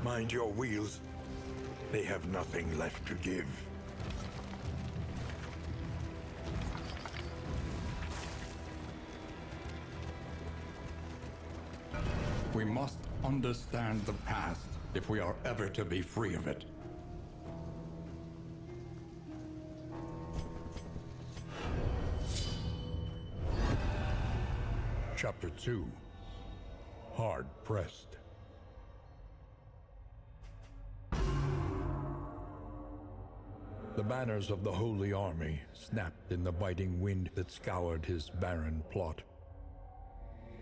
Mind your wheels. They have nothing left to give. We must understand the past if we are ever to be free of it. Chapter 2. Hard Pressed. The banners of the Holy Army snapped in the biting wind that scoured his barren plot.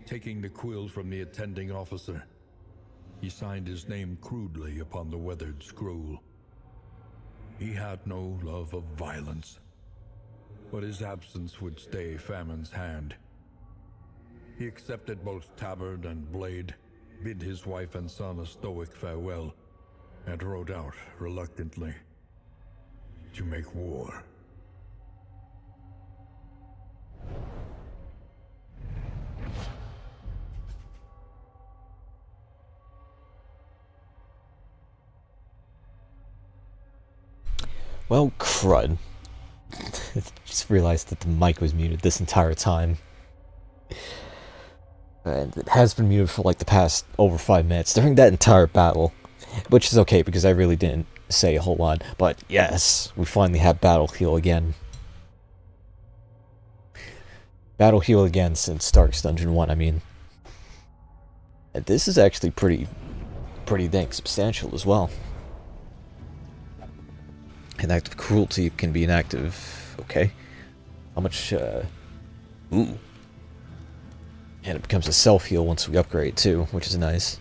Taking the quill from the attending officer, he signed his name crudely upon the weathered scroll. He had no love of violence, but his absence would stay famine's hand. He accepted both tabard and blade, bid his wife and son a stoic farewell, and rode out reluctantly to make war. Well, crud. Just realized that the mic was muted this entire time. And it has been muted for like the past over 5 minutes during that entire battle. Which is okay, because I really didn't say a whole lot. But yes, we finally have Battle Heal again. Battle Heal again since Stark's Dungeon 1, I mean. And this is actually pretty dang substantial as well. An act of cruelty can be an act of... okay. How much, ooh. And it becomes a self-heal once we upgrade too, which is nice.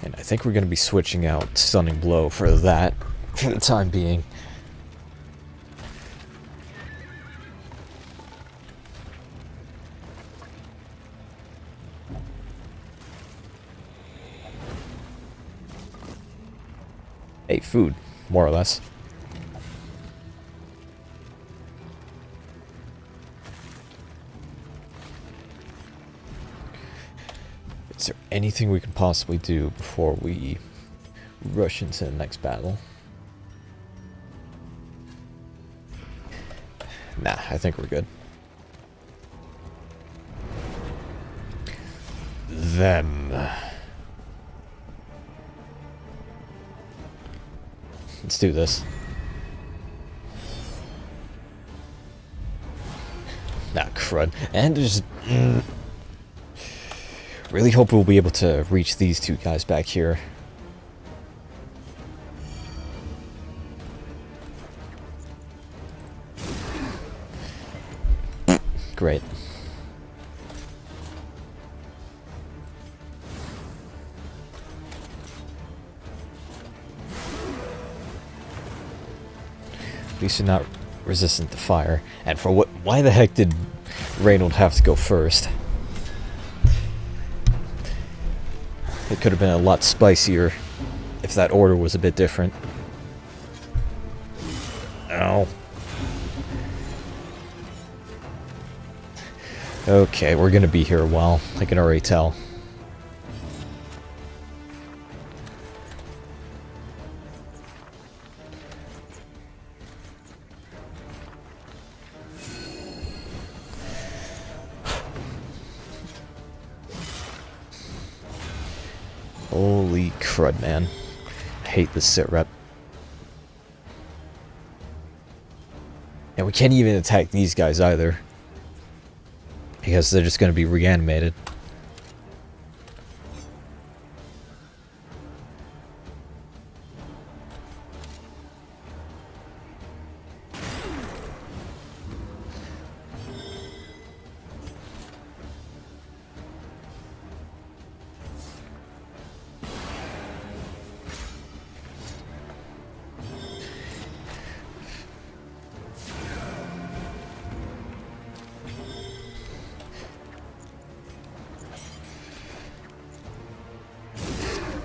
And I think we're going to be switching out Stunning Blow for that, for the time being. Hey, food, more or less. Is there anything we can possibly do before we rush into the next battle? Nah, I think we're good. them. Let's do this. Nah, crud. And just... really hope we'll be able to reach these two guys back here. Great. At least you're not resistant to fire. And for what? Why the heck did Reynauld have to go first? It could have been a lot spicier if that order was a bit different. Ow. Okay, we're gonna be here a while. I can already tell. Holy crud, man. I hate this sit rep. And we can't even attack these guys either, because they're just going to be reanimated.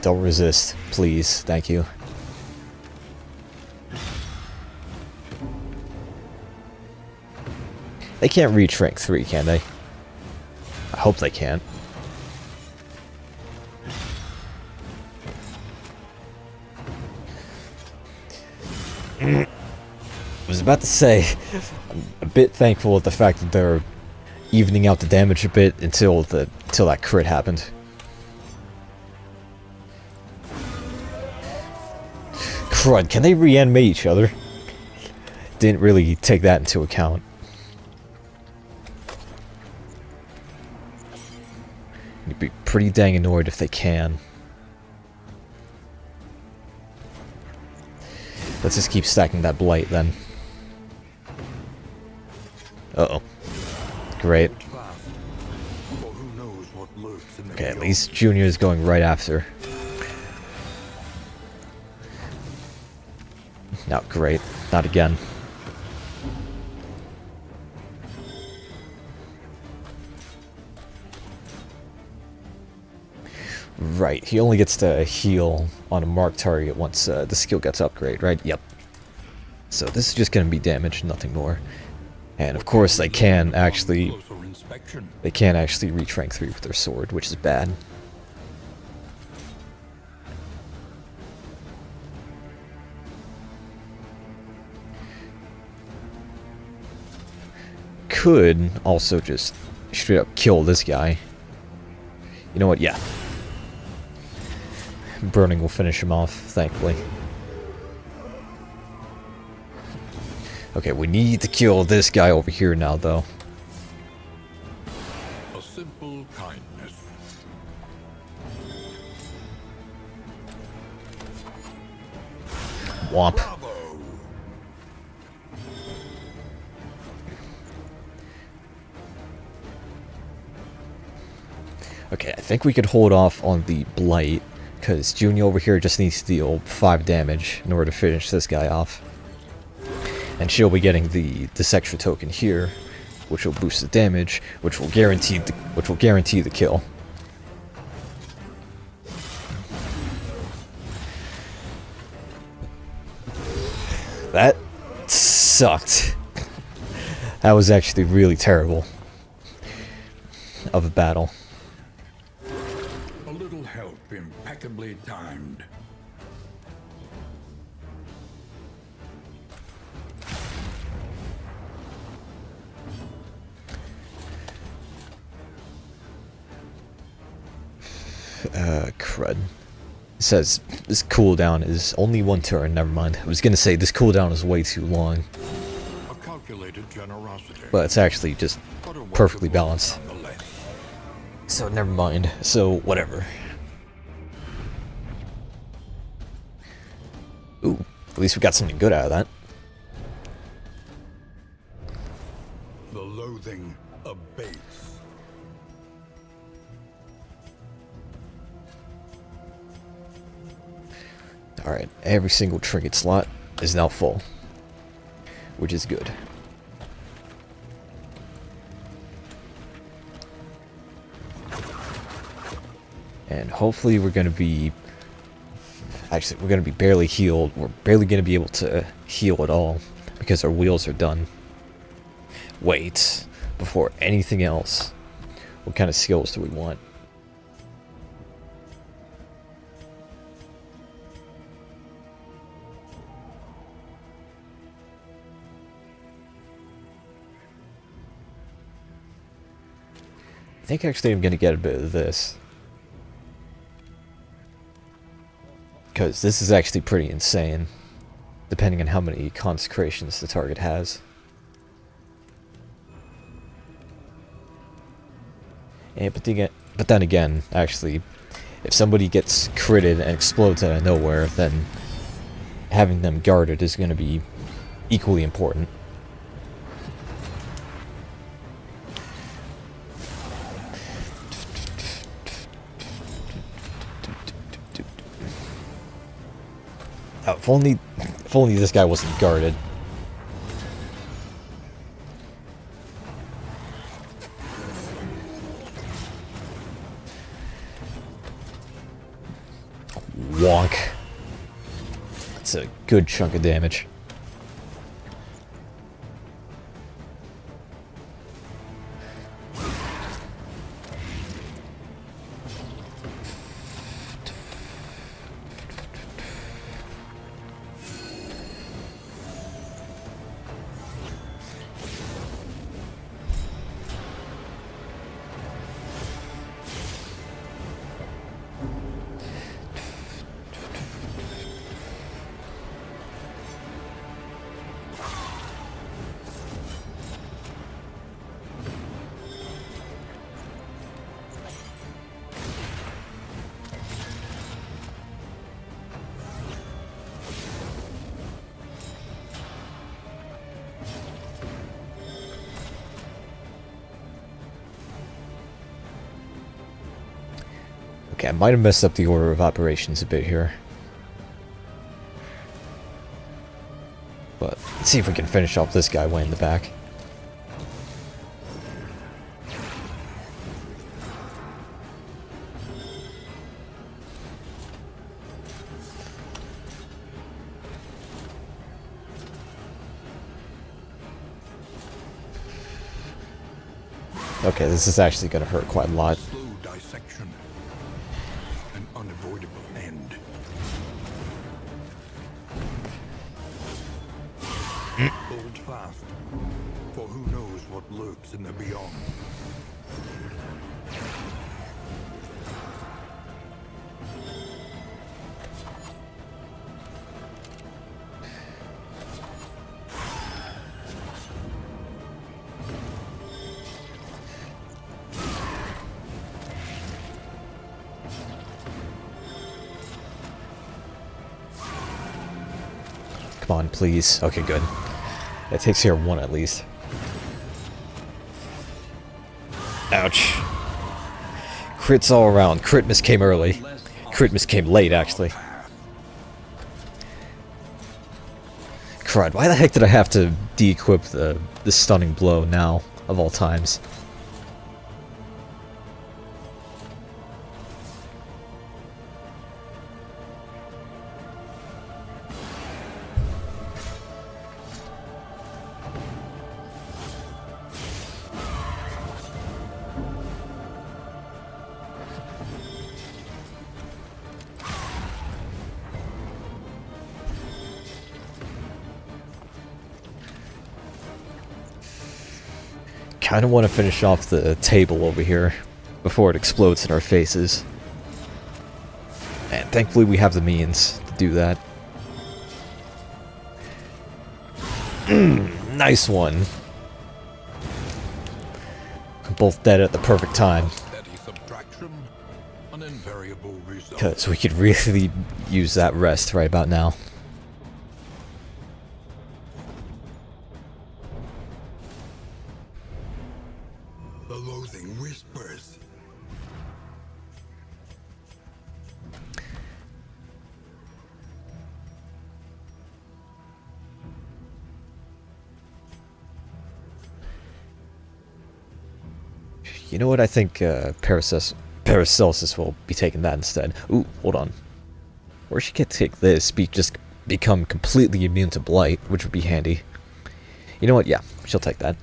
Don't resist, please. Thank you. They can't reach rank 3, can they? I hope they can't. I was about to say, I'm a bit thankful at the fact that they're evening out the damage a bit until that crit happened. Crud, can they reanimate each other? Didn't really take that into account. You'd be pretty dang annoyed if they can. Let's just keep stacking that blight then. Uh-oh. Great. Okay, at least Junior is going right after. No, great. Not again. Right, he only gets to heal on a marked target once the skill gets upgraded, right? Yep. So this is just going to be damage, nothing more. And of course they can actually reach rank 3 with their sword, which is bad. Could also just straight up kill this guy. You know what? Yeah. Burning will finish him off, thankfully. Okay, we need to kill this guy over here now, though. A simple kindness. Womp. Bravo. Okay, I think we could hold off on the Blight, because Junior over here just needs to deal 5 damage in order to finish this guy off. And she'll be getting this extra token here, which will boost the damage, which will guarantee the kill. That sucked. That was actually really terrible of a battle. A little help impeccably timed. Crud. It says this cooldown is only 1 turn. Never mind. I was gonna say this cooldown is way too long. A calculated generosity. But it's actually just But a perfectly wonderful balanced. nonetheless. So never mind. So whatever. Ooh, at least we got something good out of that. The loathing abates. Alright, every single trinket slot is now full, which is good. And hopefully we're going to be... Actually, we're going to be barely healed. We're barely going to be able to heal at all, because our wheels are done. Wait, before anything else, what kind of skills do we want? I think actually I'm going to get a bit of this. Because this is actually pretty insane, depending on how many consecrations the target has. And but then again, actually, if somebody gets critted and explodes out of nowhere, then having them guarded is going to be equally important. Oh, if only this guy wasn't guarded. Wonk. That's a good chunk of damage. Okay, I might have messed up the order of operations a bit here. But let's see if we can finish off this guy way in the back. Okay, this is actually going to hurt quite a lot. Slow dissection. An unavoidable end. Hold fast, for who knows what lurks in the beyond. Come on, please. Okay, good. That takes care of one at least. Ouch. Crits all around. Crit miss came early. Crit miss came late, actually. Crud, why the heck did I have to de-equip the stunning blow now, of all times? Kind of want to finish off the table over here before it explodes in our faces. And thankfully we have the means to do that. Nice one. Both dead at the perfect time. Because we could really use that rest right about now. The loathing whispers. You know what? I think Paracelsus will be taking that instead. Ooh, hold on. Or she could take this, just become completely immune to blight, which would be handy. You know what? Yeah, she'll take that.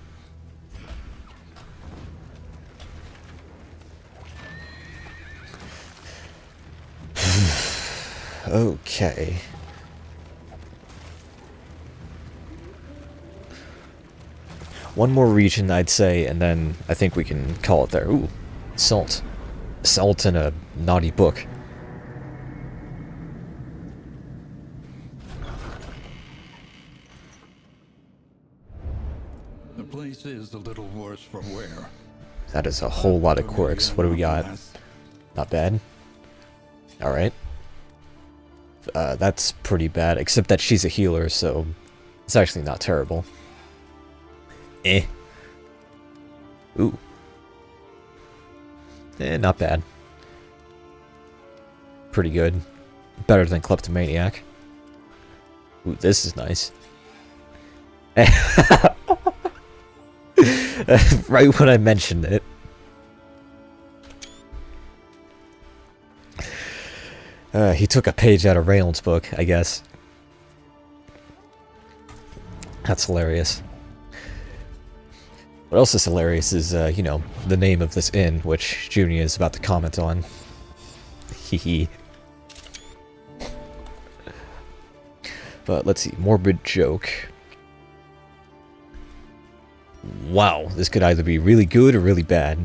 Okay. One more region, I'd say, and then I think we can call it there. Ooh, salt. Salt in a naughty book. The place is a little worse from where. That is a whole lot of quirks. What do we got? Not bad. Alright. That's pretty bad, except that she's a healer, so it's actually not terrible. Eh. Ooh. Eh, not bad. Pretty good. Better than Kleptomaniac. Ooh, this is nice. Right when I mentioned it. He took a page out of Reynolds' book, I guess. That's hilarious. What else is hilarious is, you know, the name of this inn, which Junia is about to comment on. Hehe. But let's see, morbid joke. Wow, this could either be really good or really bad.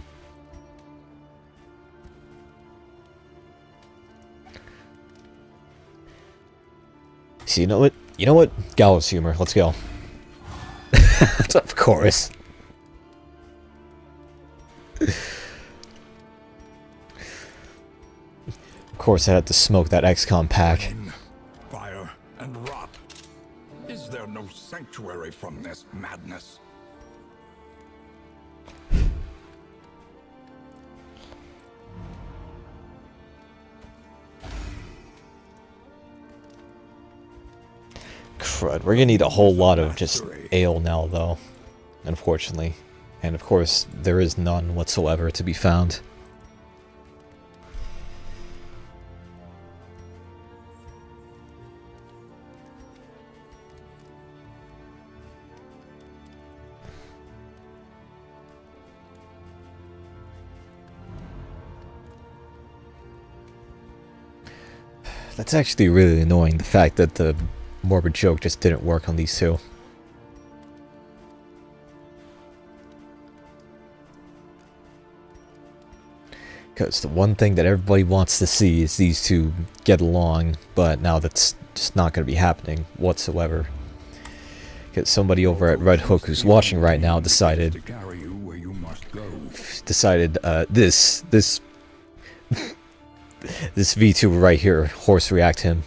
So you know what? You know what? Gallows humor. Let's go. Of course. Of course I had to smoke that XCOM pack. Rain, fire, and rot. Is there no sanctuary from this madness? Crud. We're gonna need a whole lot of just ale now, though. Unfortunately. And of course, there is none whatsoever to be found. That's actually really annoying, the fact that the morbid joke just didn't work on these two. Because the one thing that everybody wants to see is these two get along, but now that's just not going to be happening whatsoever. Because somebody over at Red Hook who's watching right now decided this this V2 right here, horse react him.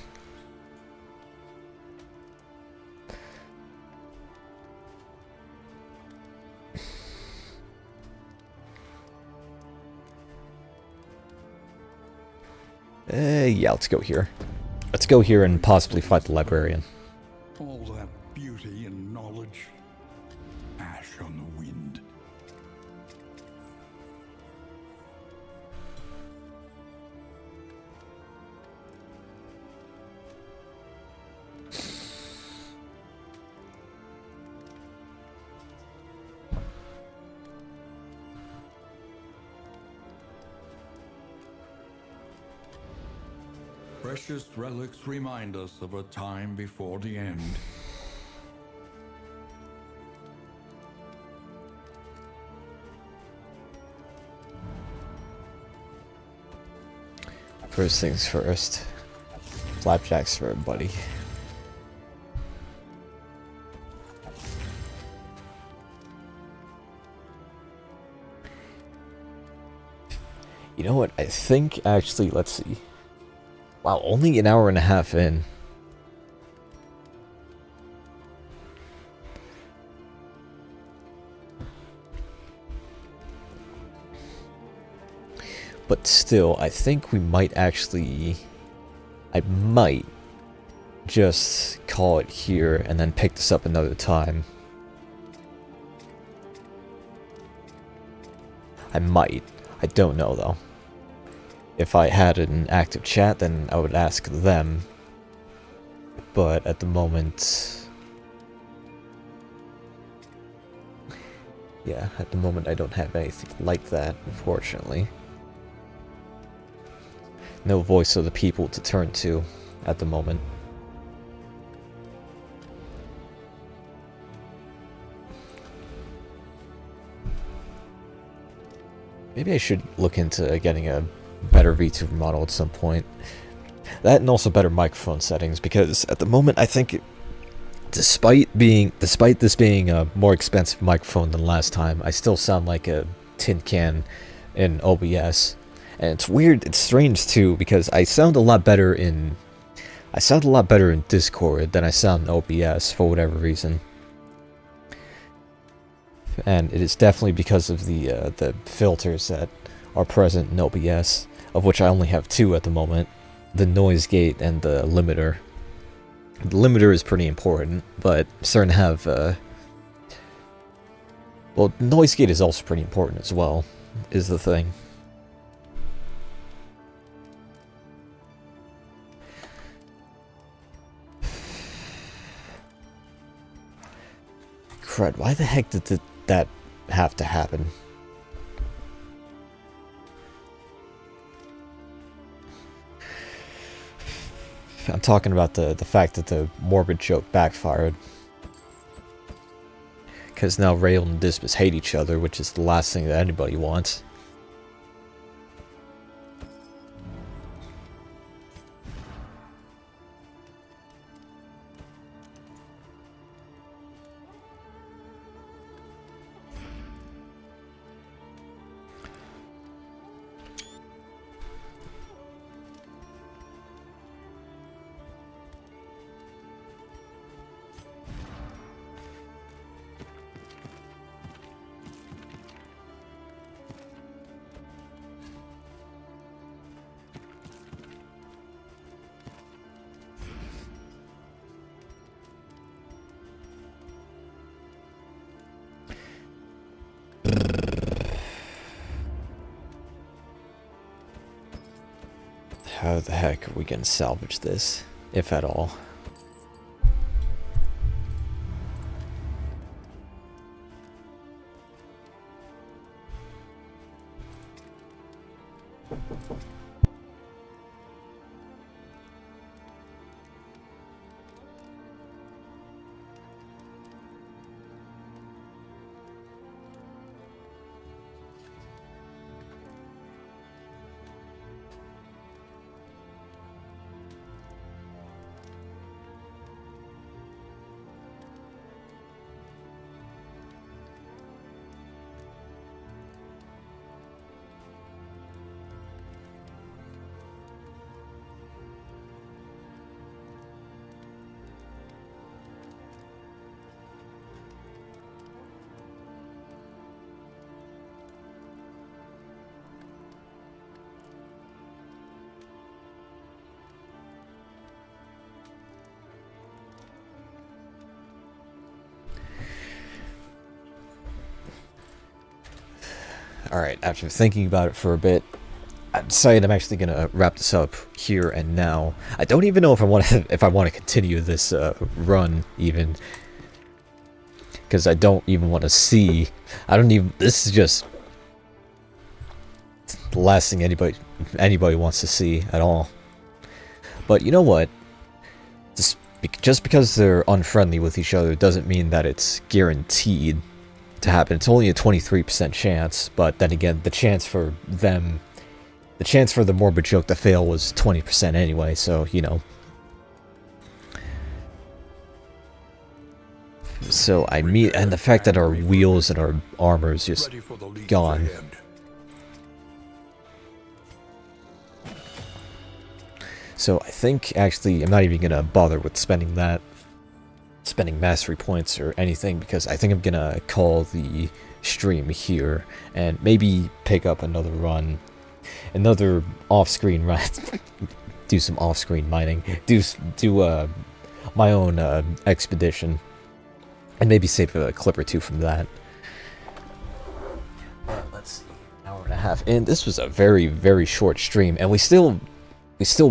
Yeah, let's go here. Let's go here and possibly fight the librarian. All that beauty and knowledge, ash on the wind. Precious relics remind us of a time before the end. First things first. Flapjacks for everybody. You know what? I think actually, let's see. Wow, only an hour and a half in. But still, I think we might actually... I might just call it here and then pick this up another time. I might. I don't know though. If I had an active chat, then I would ask them. But at the moment... yeah, at the moment I don't have anything like that, unfortunately. No voice of the people to turn to at the moment. Maybe I should look into getting a better VTuber model at some point. That and also better microphone settings, because at the moment I think despite this being a more expensive microphone than last time, I still sound like a tin can in OBS. And it's weird, it's strange too, because I sound a lot better in Discord than I sound in OBS for whatever reason. And it is definitely because of the filters that are present in OBS, of which I only have 2 at the moment. The noise gate and the limiter. The limiter is pretty important, but I'm starting to have well, noise gate is also pretty important as well, is the thing. Crud, why the heck did that have to happen? I'm talking about the fact that the morbid joke backfired. Because now Reynauld and Dismas hate each other, which is the last thing that anybody wants. How the heck are we gonna salvage this, if at all? Alright, after thinking about it for a bit, I decided I'm actually gonna wrap this up here and now. I don't even know if I want to continue this run even, because I don't even want to see. This is just the last thing anybody wants to see at all. But you know what? Just because they're unfriendly with each other doesn't mean that it's guaranteed to happen. It's only a 23% chance, but then again, the chance for them the chance for the morbid joke to fail was 20% anyway, so, you know. So I mean, and the fact that our wheels and our armor is just gone. So I think, actually, I'm not even gonna bother with spending mastery points or anything, because I think I'm gonna call the stream here, and maybe pick up another run, another off-screen run, do some off-screen mining, do my own expedition, and maybe save a clip or two from that. Let's see, an hour and a half, and this was a very, very short stream, and we still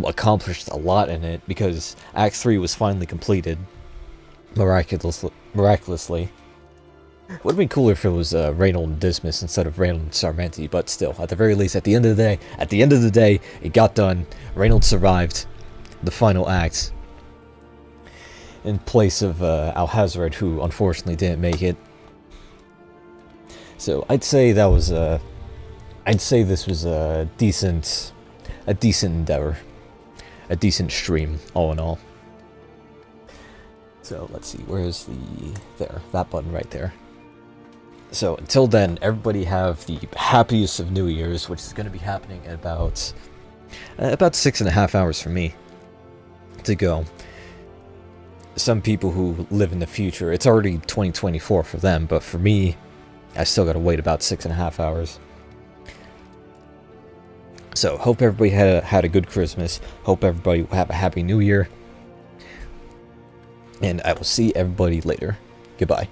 accomplished a lot in it, because Act 3 was finally completed, miraculously. Would have been cooler if it was Reynauld and Dismas instead of Reynauld and Sarmenti, but still, at the very least, at the end of the day, it got done. Reynauld survived the final act in place of Alhazred, who unfortunately didn't make it. So I'd say that was this was a decent endeavor, a decent stream, all in all. So let's see, where's that button right there. So until then, everybody have the happiest of New Year's, which is going to be happening in about 6.5 hours for me to go. Some people who live in the future, it's already 2024 for them, but for me, I still got to wait about 6.5 hours. So hope everybody had a good Christmas. Hope everybody will have a happy New Year. And I will see everybody later. Goodbye.